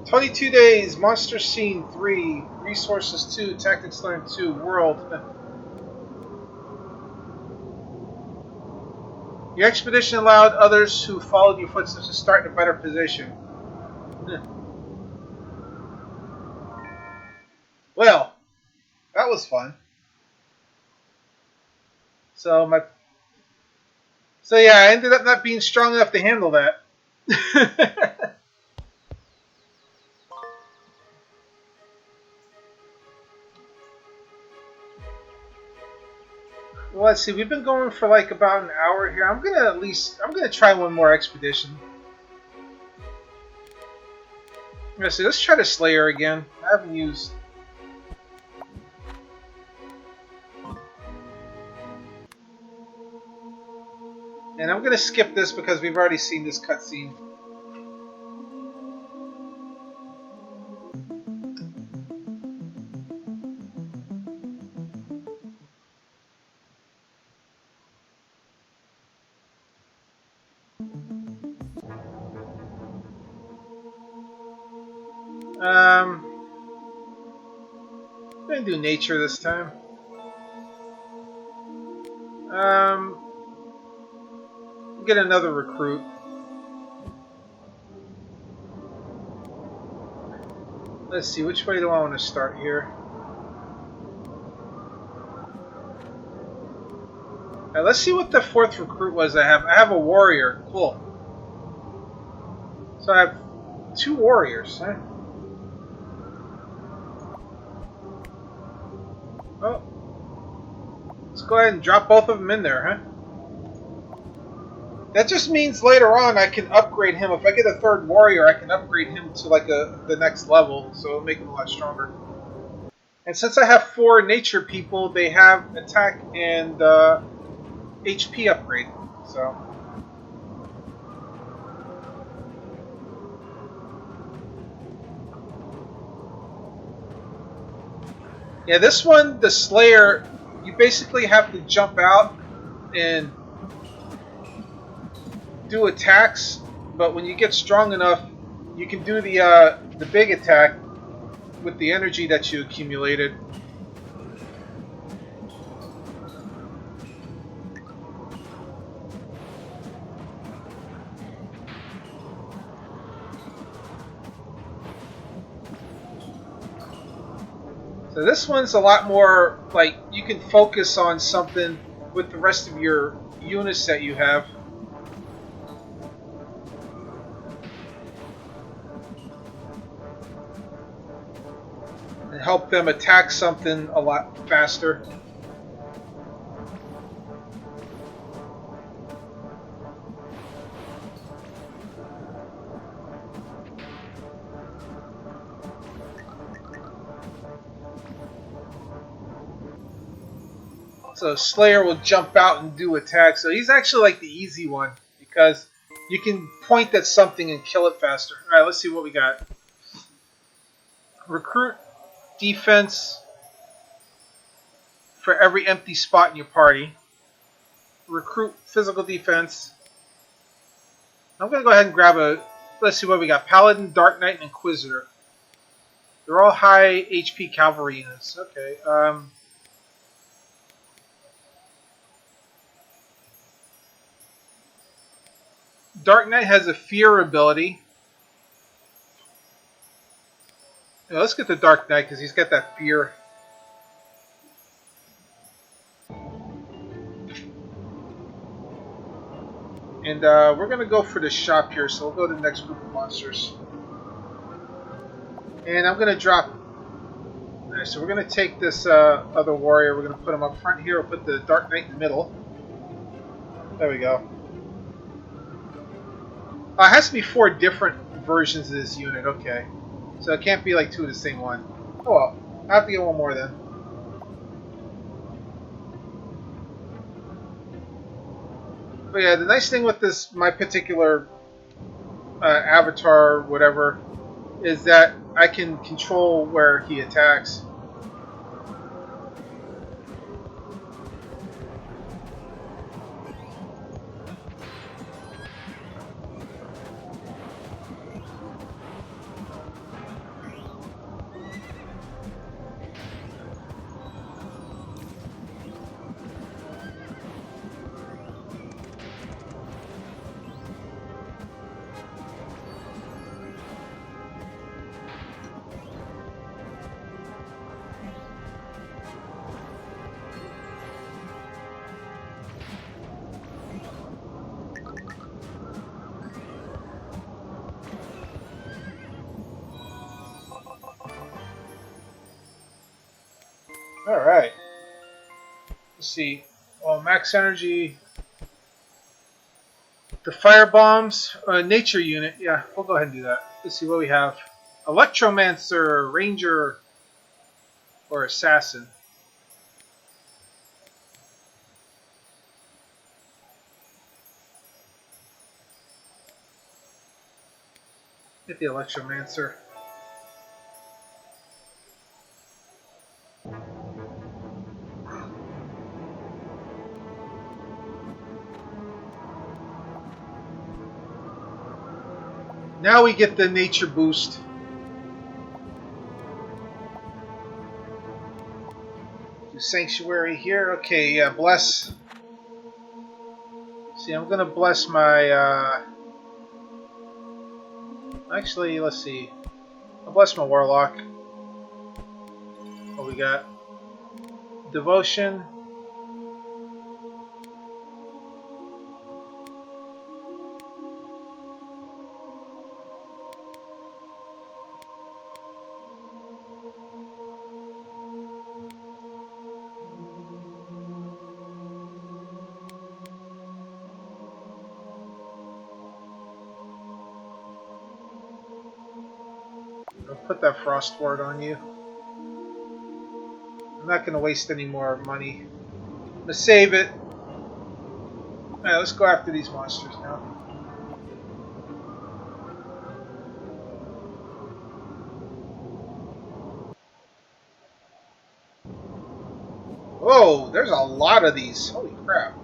S1: 22 days, Monster Scene 3, Resources 2, Tactics Learned 2, World. Your expedition allowed others who followed your footsteps to start in a better position. Well, that was fun. So yeah, I ended up not being strong enough to handle that. Well, let's see. We've been going for like about an hour here. I'm gonna try one more expedition. Let's see. Let's try the Slayer again. I haven't used. And I'm gonna skip this because we've already seen this cutscene. I'm gonna do nature this time. Get another recruit. Let's see, which way do I want to start here? Alright, let's see what the fourth recruit was I have. I have a warrior. Cool. So I have 2 warriors, huh? Oh. Let's go ahead and drop both of them in there, huh? That just means later on I can upgrade him. If I get a 3rd warrior, I can upgrade him to like the next level, so it'll make him a lot stronger. And since I have 4 nature people, they have attack and HP upgrade. So yeah, this one, the Slayer, you basically have to jump out and do attacks, but when you get strong enough, you can do the big attack with the energy that you accumulated. So this one's a lot more like you can focus on something with the rest of your units that you have. And help them attack something a lot faster. So Slayer will jump out and do attacks. So he's actually like the easy one because you can point at something and kill it faster. Alright, let's see what we got. Recruit defense for every empty spot in your party. Recruit physical defense. I'm going to go ahead and grab a... Let's see what we got. Paladin, Dark Knight, and Inquisitor. They're all high HP cavalry units. Okay. Dark Knight has a fear ability. Yeah, let's get the Dark Knight because he's got that fear. And we're going to go for the shop here, so we'll go to the next group of monsters. And I'm going to drop... Alright, so we're going to take this other warrior, we're going to put him up front here, we'll put the Dark Knight in the middle. There we go. It has to be 4 different versions of this unit, okay. So it can't be like 2 of the same one. Oh well, I have to get one more then. But yeah, the nice thing with this, my particular avatar, whatever, is that I can control where he attacks. Alright. Let's see. Well, max energy. The fire bombs. Nature unit. Yeah, we'll go ahead and do that. Let's see what we have. Electromancer, Ranger, or Assassin. Get the Electromancer. Now we get the nature boost. Do Sanctuary here. Okay, yeah, bless. See, I'm gonna bless my, actually, let's see. I'll bless my Warlock. What we got? Devotion. I'll put that Frost Ward on you. I'm not going to waste any more money. I'm going to save it. Alright, let's go after these monsters now. Whoa, there's a lot of these. Holy crap.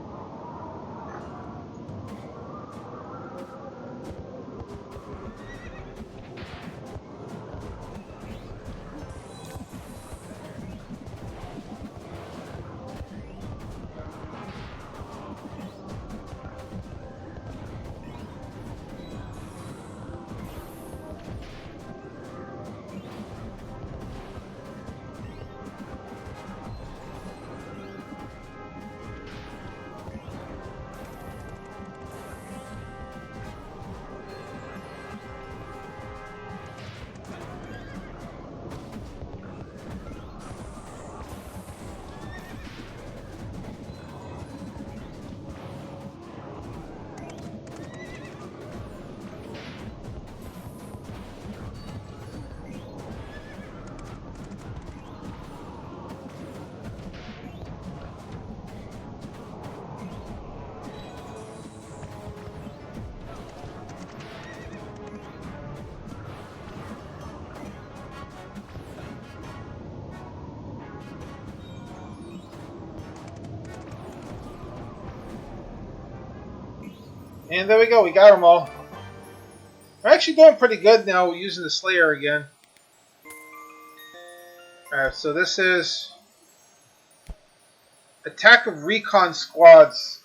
S1: And there we go, we got them all. We're actually doing pretty good now using the Slayer again. Alright, so this is attack of recon squads.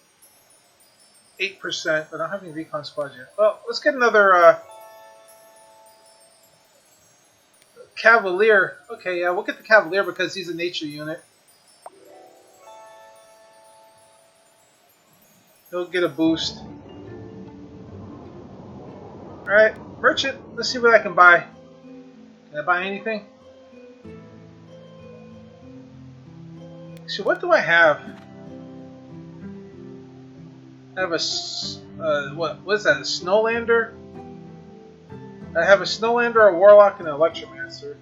S1: 8%, but I don't have any recon squads yet. Well, let's get another Cavalier. Okay, yeah, we'll get the Cavalier because he's a nature unit. He'll get a boost. Alright, merchant. Let's see what I can buy. Can I buy anything? So what do I have? I have a what is that? A Snowlander? I have a Snowlander, a Warlock, and an Electromancer.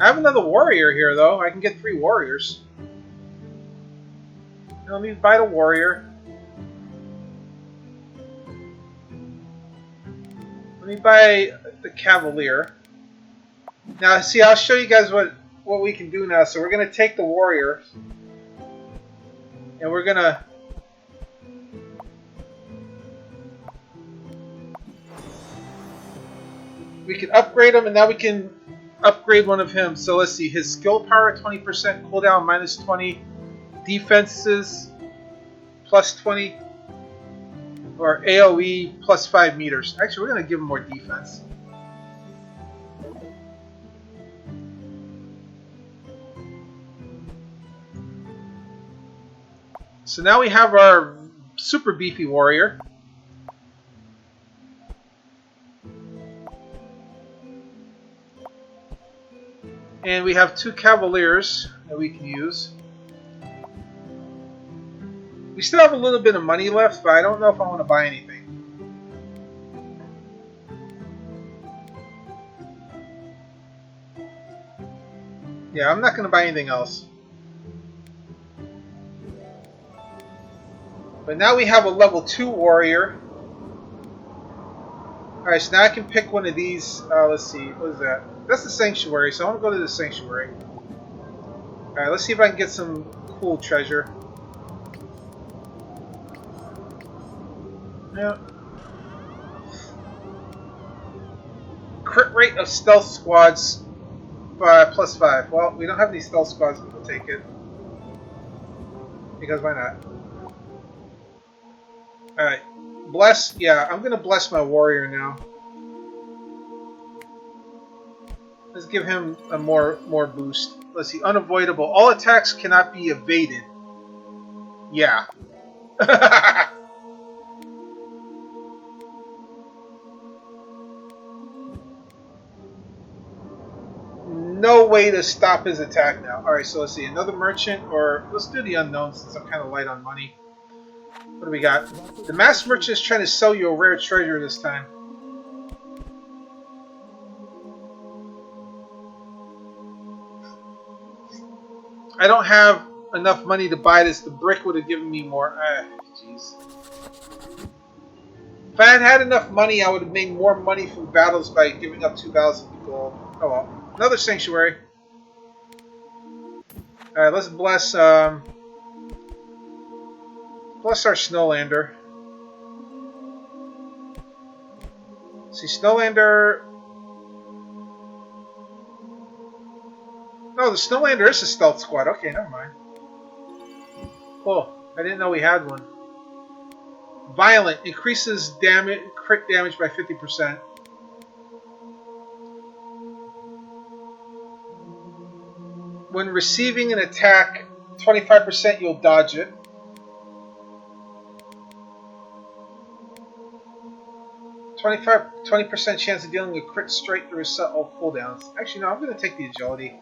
S1: I have another Warrior here, though. I can get 3 Warriors. Now, let me buy the Warrior. Let me buy the Cavalier. Now, see, I'll show you guys what we can do now. So we're going to take the Warrior. And we're going to... We can upgrade him, and now we can upgrade one of him. So let's see. His skill power, 20%. Cooldown, minus 20. Defenses, plus 20. Or AoE, plus 5 meters. Actually, we're going to give him more defense. So now we have our super beefy warrior. And we have 2 cavaliers that we can use. We still have a little bit of money left, but I don't know if I want to buy anything. Yeah, I'm not going to buy anything else. But now we have a level 2 warrior. Alright, so now I can pick one of these. Let's see, what is that? That's the sanctuary, so I want to go to the sanctuary. Alright, let's see if I can get some cool treasure. Yeah. Crit rate of stealth squads +5. Well, we don't have any stealth squads, but we'll take it. Because why not? Alright. Bless. Yeah, I'm going to bless my warrior now. Let's give him a more boost. Let's see. Unavoidable. All attacks cannot be evaded. Yeah. No way to stop his attack now. Alright, so let's see. Another merchant, or let's do the unknown since I'm kind of light on money. What do we got? The masked merchant is trying to sell you a rare treasure this time. I don't have enough money to buy this. The brick would have given me more. Jeez. If I had had enough money, I would have made more money from battles by giving up 2,000 gold. Oh well. Another sanctuary. Alright, let's bless our Snowlander. See, Snowlander... No, the Snowlander is a stealth squad. Okay, never mind. Cool. I didn't know we had one. Violent. Increases crit damage by 50%. When receiving an attack, 25% you'll dodge it. 20% chance of dealing a crit straight through all cooldowns. Actually, no, I'm going to take the agility.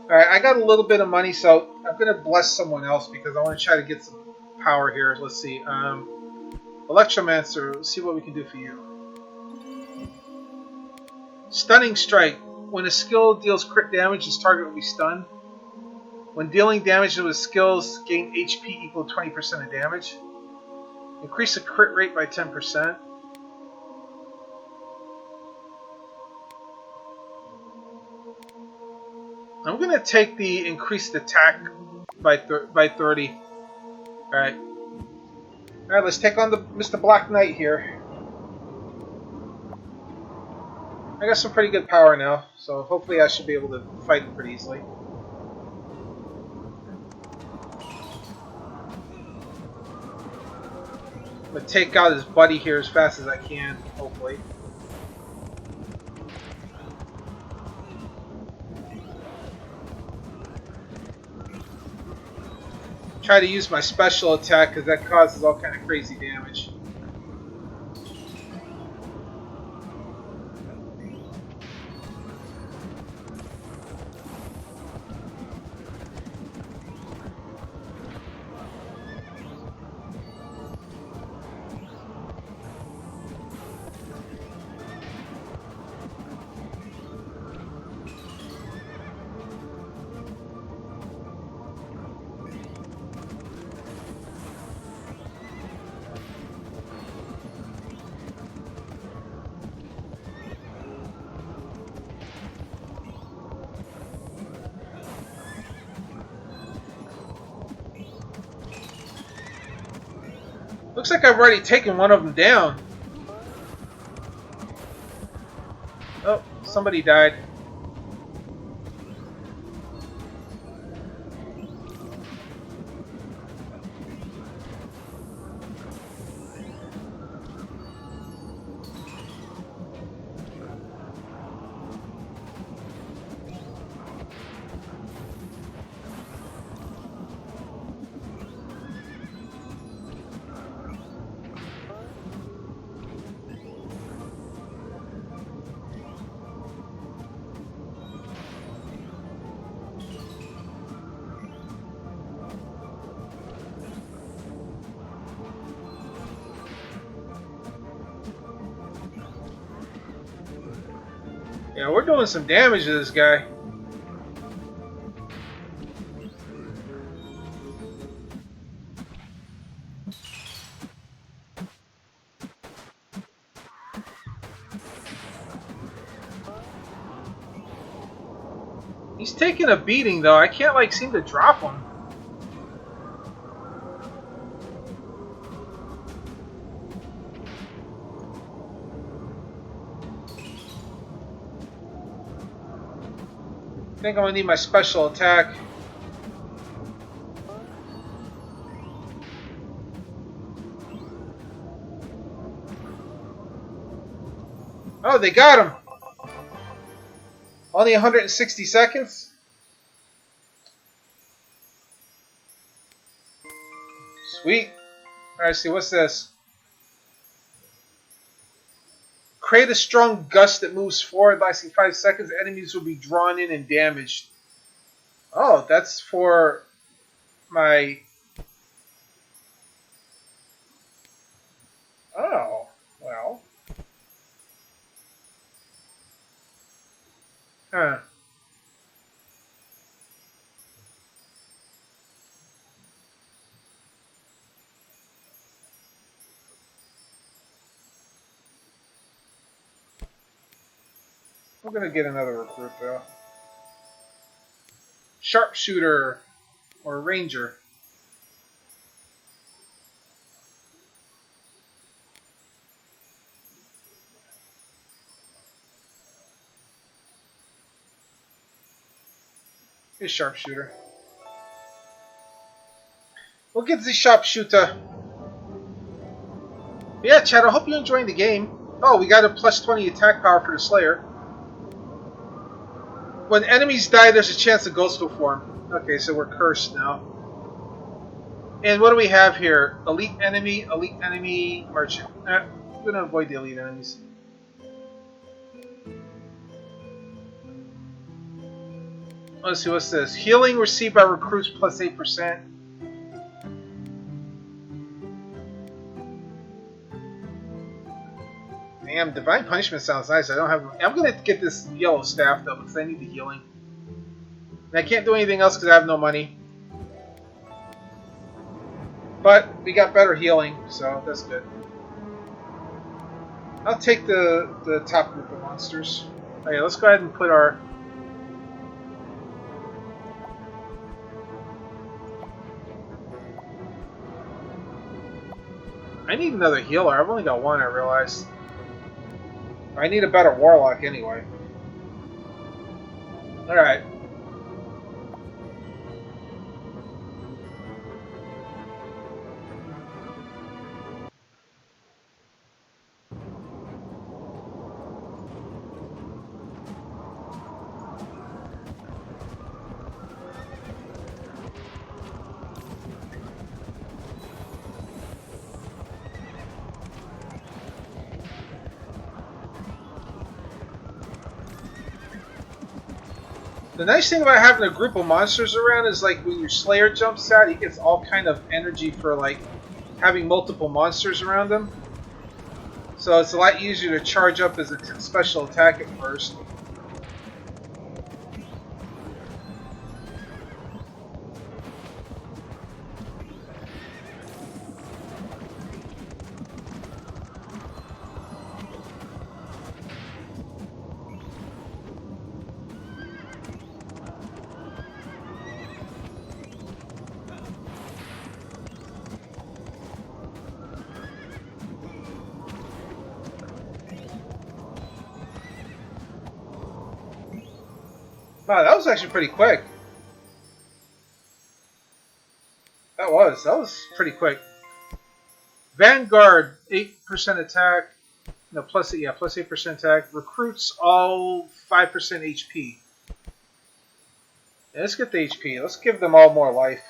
S1: Alright, I got a little bit of money, so I'm going to bless someone else because I want to try to get some power here. Let's see. Electromancer, let's see what we can do for you. Stunning Strike. When a skill deals crit damage, its target will be stunned. When dealing damage with skills, gain HP equal to 20% of damage. Increase the crit rate by 10%. I'm going to take the increased attack by 30. Alright. Alright, let's take on the Mr. Black Knight here. I got some pretty good power now, so hopefully I should be able to fight him pretty easily. I'm going to take out his buddy here as fast as I can, hopefully. Try to use my special attack because that causes all kind of crazy damage. Looks like I've already taken one of them down. Oh, somebody died. Yeah, we're doing some damage to this guy. He's taking a beating though. I can't like seem to drop him. I think I'm gonna need my special attack. Oh, they got him! Only 160 seconds? Sweet. Alright, see, what's this? Create a strong gust that moves forward, lasting 5 seconds. Enemies will be drawn in and damaged. Oh, that's for my... Oh, well. Huh. We're gonna get another recruit though. Sharpshooter or ranger. Here's sharpshooter. We'll get the sharpshooter. Yeah, Chad, I hope you're enjoying the game. Oh, we got a plus 20 attack power for the Slayer. When enemies die, there's a chance the ghost will form. Okay, so we're cursed now. And what do we have here? Elite enemy, merchant. I'm going to avoid the elite enemies. Let's see, what's this? Healing received by recruits plus 8%. Damn, Divine Punishment sounds nice. I don't have... I'm going to get this yellow staff, though, because I need the healing. And I can't do anything else because I have no money. But we got better healing, so that's good. I'll take the top group of monsters. Okay, let's go ahead and put our... I need another healer. I've only got one, I realized. I need a better warlock anyway. Alright. The nice thing about having a group of monsters around is like when your Slayer jumps out, he gets all kind of energy for like having multiple monsters around him. So it's a lot easier to charge up as a special attack at first. Wow, that was actually pretty quick. That was pretty quick. Vanguard, 8% attack. No, plus 8% attack. Recruits all 5% HP. Yeah, let's get the HP. Let's give them all more life.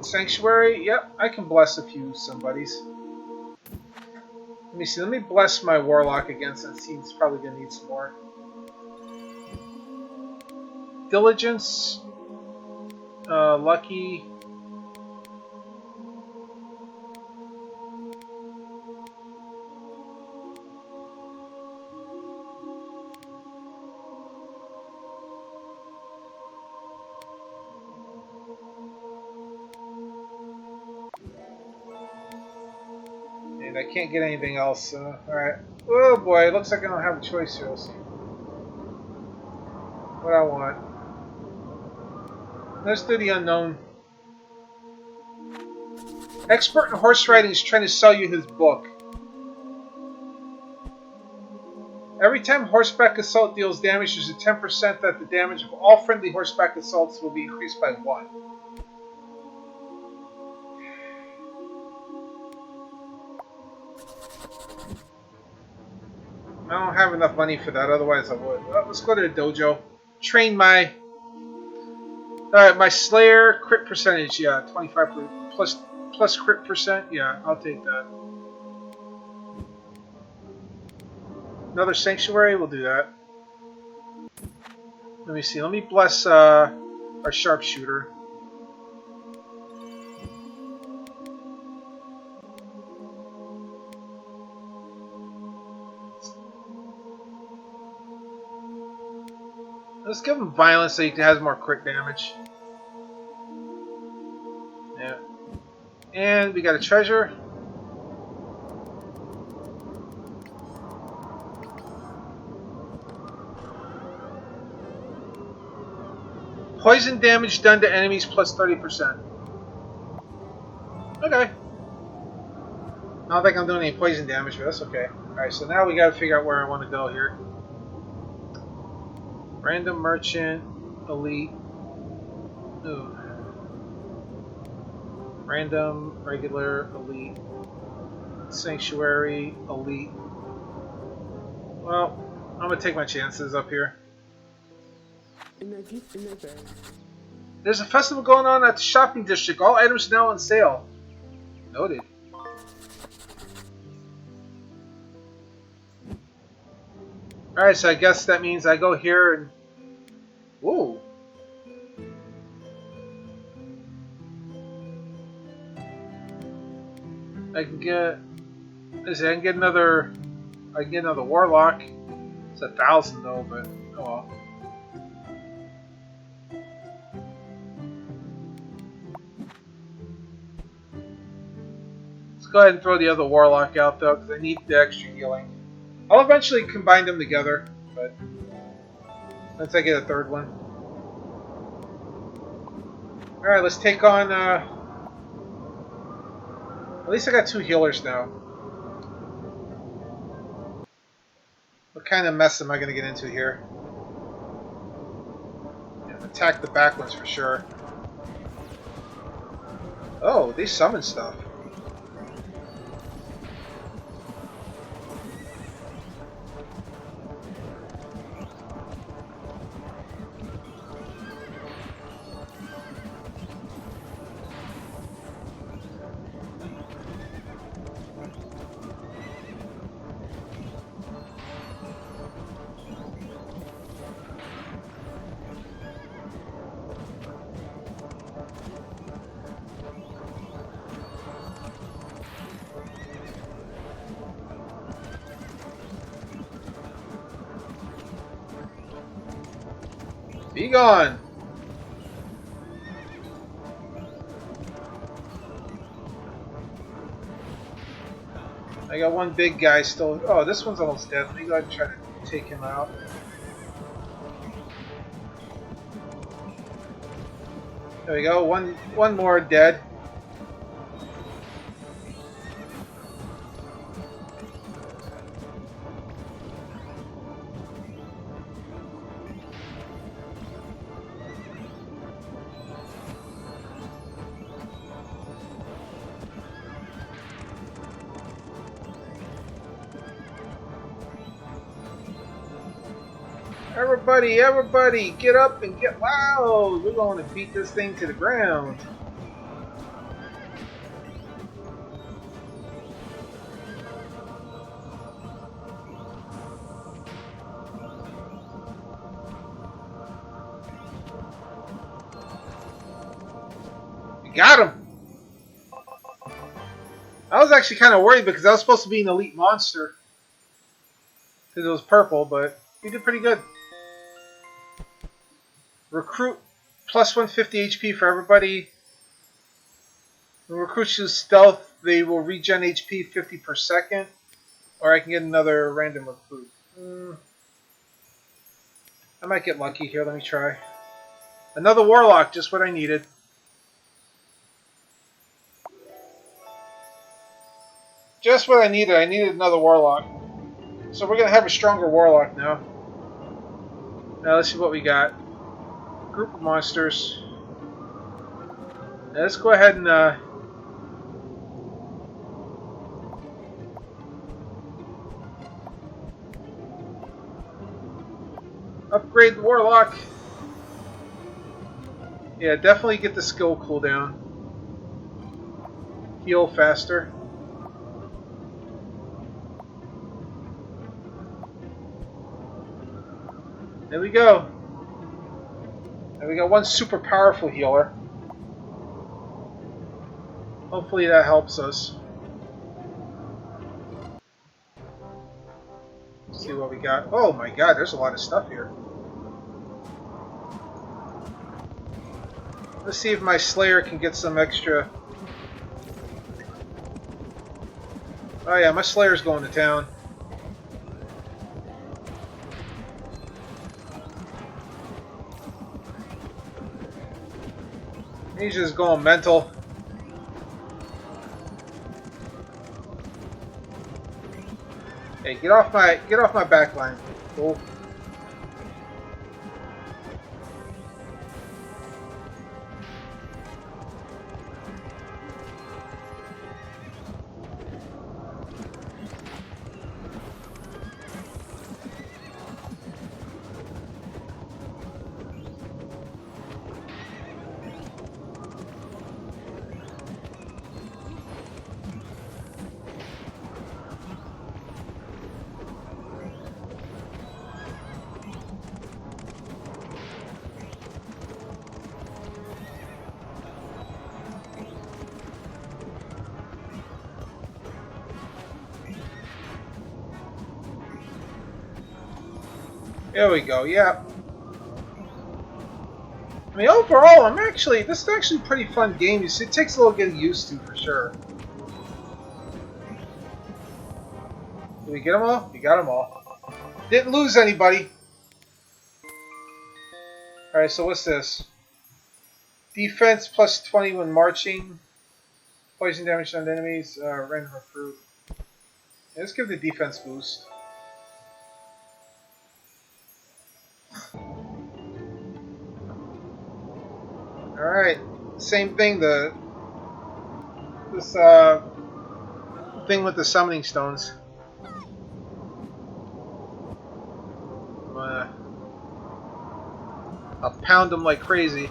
S1: Sanctuary, yep, I can bless a few somebodies. Let me see, let me bless my warlock again since he's probably going to need some more. Diligence, lucky. And I can't get anything else. Alright. Oh boy, it looks like I don't have a choice here. Let's see what I want. Let's do the unknown. Expert in horse riding is trying to sell you his book. Every time horseback assault deals damage, there's a 10% that the damage of all friendly horseback assaults will be increased by 1. I don't have enough money for that, otherwise I would. Well, let's go to the dojo. Train my... Alright, my Slayer crit percentage, yeah, 25% plus crit percent, yeah, I'll take that. Another Sanctuary, we'll do that. Let me see, let me bless our Sharpshooter. Let's give him Violence so he has more crit damage. Yeah. And we got a treasure. Poison damage done to enemies plus 30%. Okay. I don't think I'm doing any poison damage, but that's okay. Alright, so now we gotta figure out where I want to go here. Random Merchant, Elite. Ooh. Random, Regular, Elite. Sanctuary, Elite. Well, I'm gonna take my chances up here. There's a festival going on at the shopping district. All items are now on sale. Noted. Alright, so I guess that means I go here and... Whoa. I can get... I can get another... I can get another Warlock. It's 1,000 though, but... Oh well. Let's go ahead and throw the other Warlock out though, because I need the extra healing. I'll eventually combine them together, but once I get a third one. Alright, let's take on, at least I got 2 healers now. What kind of mess am I going to get into here? Yeah, attack the back ones for sure. Oh, they summon stuff. Be gone! I got one big guy still. Oh, this one's almost dead. Let me go ahead and try to take him out. There we go. One more dead. Everybody, get up and get loud! We're going to beat this thing to the ground. We got him! I was actually kind of worried because I was supposed to be an elite monster. Because it was purple, but we did pretty good. Recruit plus 150 HP for everybody. The recruits use stealth They will regen HP 50 per second, or I can get another random recruit. I might get lucky here. Let me try. Another warlock, just what I needed. Just what I needed. I needed another warlock. So we're going to have a stronger warlock now. Now let's see what we got. Group of monsters. Now let's go ahead and upgrade the warlock. Yeah, definitely get the skill cooldown. Heal faster. There we go. And we got one super powerful healer. Hopefully that helps us. Let's see what we got. Oh my god, there's a lot of stuff here. Let's see if my Slayer can get some extra. Oh yeah, my Slayer's going to town. He's just going mental. Hey, get off my back line. Cool. There we go, yeah. I mean, overall, this is actually a pretty fun game. It takes a little getting used to, for sure. Did we get them all? We got them all. Didn't lose anybody. Alright, so what's this? Defense plus 20 when marching. Poison damage on enemies. Random recruit. Yeah, let's give the defense boost. Alright, same thing, this thing with the summoning stones. I'll pound them like crazy.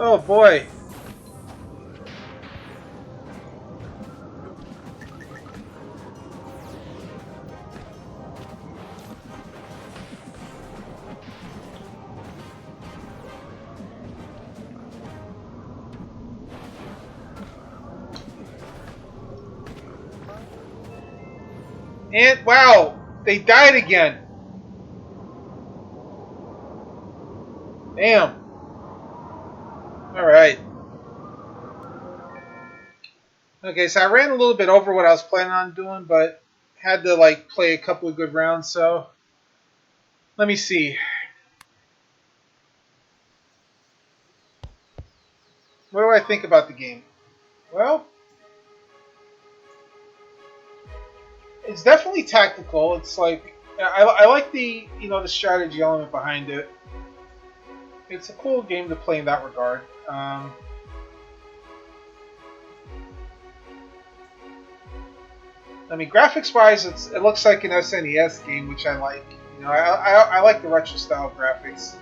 S1: Oh boy. And wow, they died again. Damn. Alright. Okay, so I ran a little bit over what I was planning on doing, but had to like play a couple of good rounds. So let me see. What do I think about the game? Well, it's definitely tactical. It's like I like the the strategy element behind it. It's a cool game to play in that regard. I mean, graphics-wise, it looks like an SNES game, which I like. I like the retro style graphics.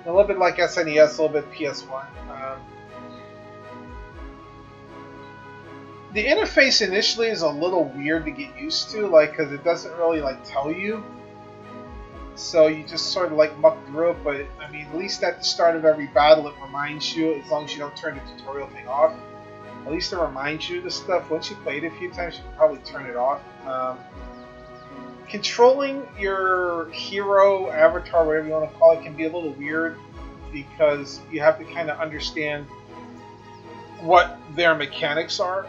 S1: A little bit like SNES, a little bit PS1. The interface initially is a little weird to get used to, like, because it doesn't really like tell you. So you just sort of like muck through it. But I mean, at least at the start of every battle, it reminds you. As long as you don't turn the tutorial thing off, at least it reminds you of the stuff. Once you play it a few times, you can probably turn it off. Controlling your hero, avatar, whatever you want to call it, can be a little weird because you have to kind of understand what their mechanics are.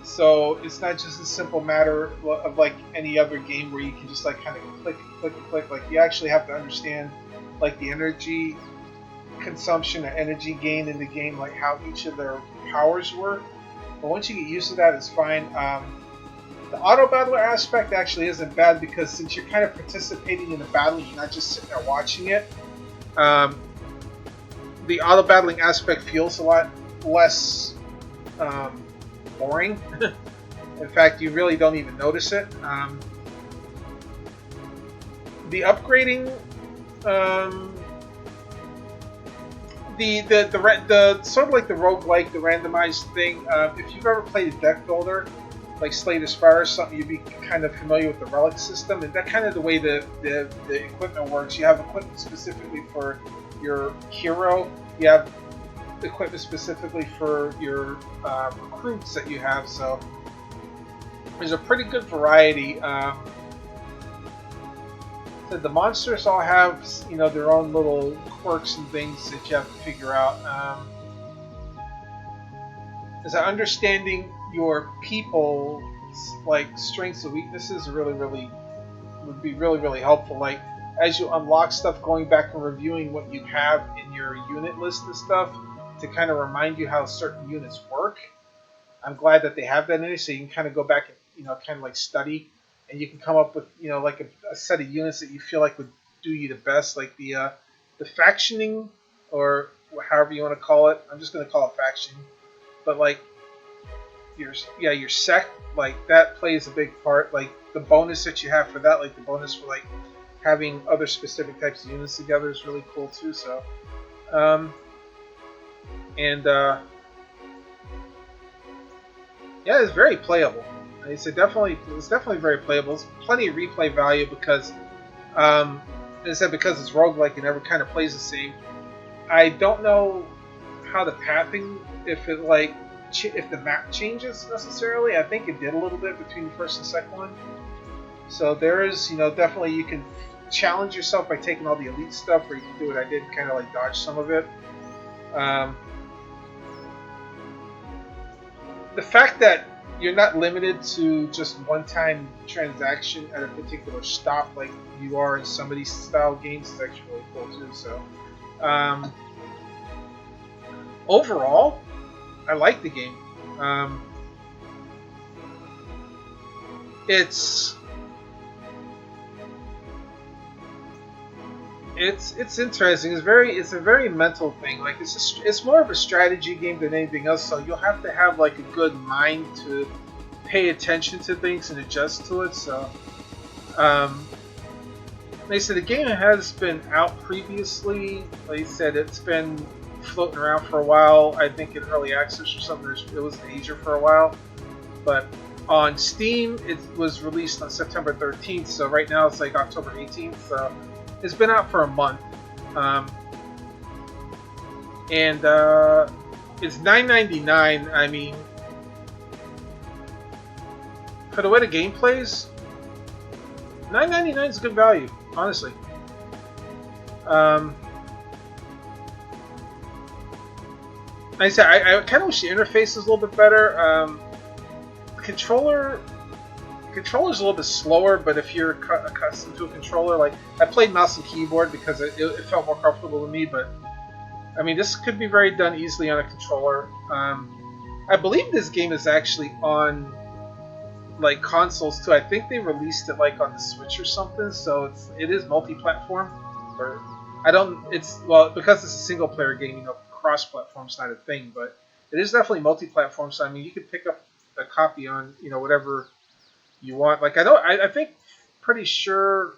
S1: So it's not just a simple matter of like any other game where you can just like kind of click and click and click. Like you actually have to understand like the energy consumption or energy gain in the game, like how each of their powers work. But once you get used to that, it's fine. The auto battler aspect actually isn't bad because since you're kind of participating in the battle, you're not just sitting there watching it. The auto battling aspect feels a lot less boring. In fact, you really don't even notice it. The upgrading, the sort of like the roguelike, the randomized thing. If you've ever played a deck builder, like Slay the Spire or something, you'd be kind of familiar with the relic system, and that kind of the way the equipment works. You have equipment specifically for your hero. You have equipment specifically for your recruits that you have. So there's a pretty good variety. So the monsters all have their own little quirks and things that you have to figure out. Is that understanding your people's like strengths and weaknesses would be really helpful. Like as you unlock stuff, going back and reviewing what you have in your unit list and stuff to kind of remind you how certain units work. I'm glad that they have that in it, so you can kind of go back and kind of like study, and you can come up with like a set of units that you feel like would do you the best, like the factioning or however you want to call it. I'm just going to call it faction, but like your sect, like that plays a big part. Like the bonus that you have for that, like the bonus for like having other specific types of units together is really cool too. So, yeah, it's very playable. It's definitely very playable. It's plenty of replay value because, as I said, because it's roguelike, it never kind of plays the same. I don't know how the pathing, if the map changes necessarily. I think it did a little bit between the first and second one. So there is, definitely you can challenge yourself by taking all the elite stuff, or you can do what I did, kind of like dodge some of it. The fact that you're not limited to just one-time transaction at a particular stop like you are in some of these style games is actually really cool too. So, overall, I like the game. It's interesting. It's a very mental thing. Like it's more of a strategy game than anything else. So you'll have to have like a good mind to pay attention to things and adjust to it. So, like I said, the game has been out previously. Like I said, it's been floating around for a while. I think in early access or something. It was in Asia for a while, but on Steam it was released on September 13th. So right now it's like October 18th. So it's been out for a month, and it's $9.99. I mean, for the way the game plays, $9.99 is good value, honestly. Like I said, I kind of wish the interface was a little bit better. The controller controller's a little bit slower, but if you're accustomed to a controller, like I played mouse and keyboard because it felt more comfortable to me. But I mean, this could be very done easily on a controller. I believe this game is actually on like consoles too. I think they released it like on the Switch or something, so it is multi-platform. Or I don't. It's well because it's a single-player game. You know, cross-platform's not a thing, but it is definitely multi-platform. So I mean, you could pick up a copy on whatever you want. Like I think pretty sure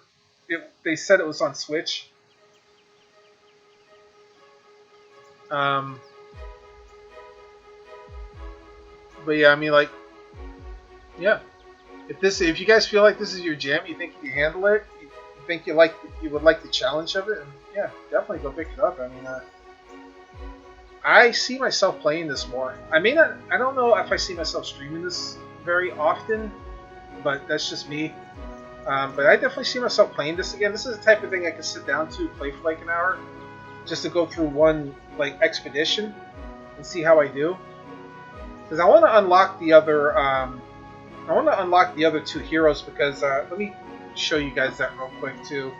S1: they said it was on Switch. But yeah, I mean, like, yeah. If you guys feel like this is your jam, you think you can handle it, you think you would like the challenge of it, and yeah, definitely go pick it up. I mean, I see myself playing this more. I don't know if I see myself streaming this very often, but that's just me. But I definitely see myself playing this again. This is the type of thing I can sit down to play for like an hour, just to go through one like expedition and see how I do. Because I want to unlock the other. I want to unlock the other two heroes because let me show you guys that real quick too.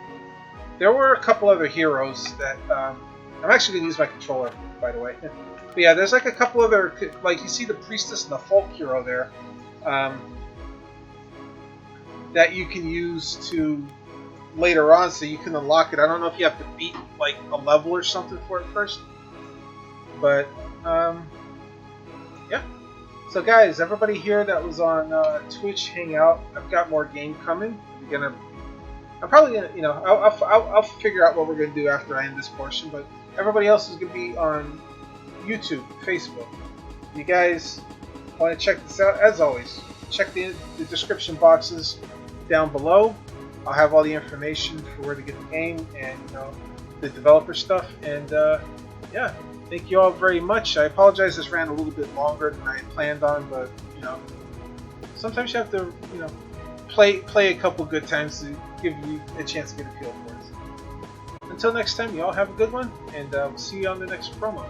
S1: There were a couple other heroes that I'm actually going to use my controller, by the way. But yeah, there's like a couple other, like you see the priestess and the folk hero there, that you can use to later on, so you can unlock it. I don't know if you have to beat like a level or something for it first, but yeah. So guys, everybody here that was on Twitch, hang out. I've got more game coming. I'm probably gonna, I'll figure out what we're gonna do after I end this portion. But everybody else is gonna be on YouTube, Facebook. If you guys want to check this out, as always, check the description boxes down below. I'll have all the information for where to get the game and the developer stuff. And yeah. Thank you all very much. I apologize this ran a little bit longer than I had planned on, but sometimes you have to play a couple good times to give you a chance to get a feel for it. Until next time, you all have a good one, and we'll see you on the next promo.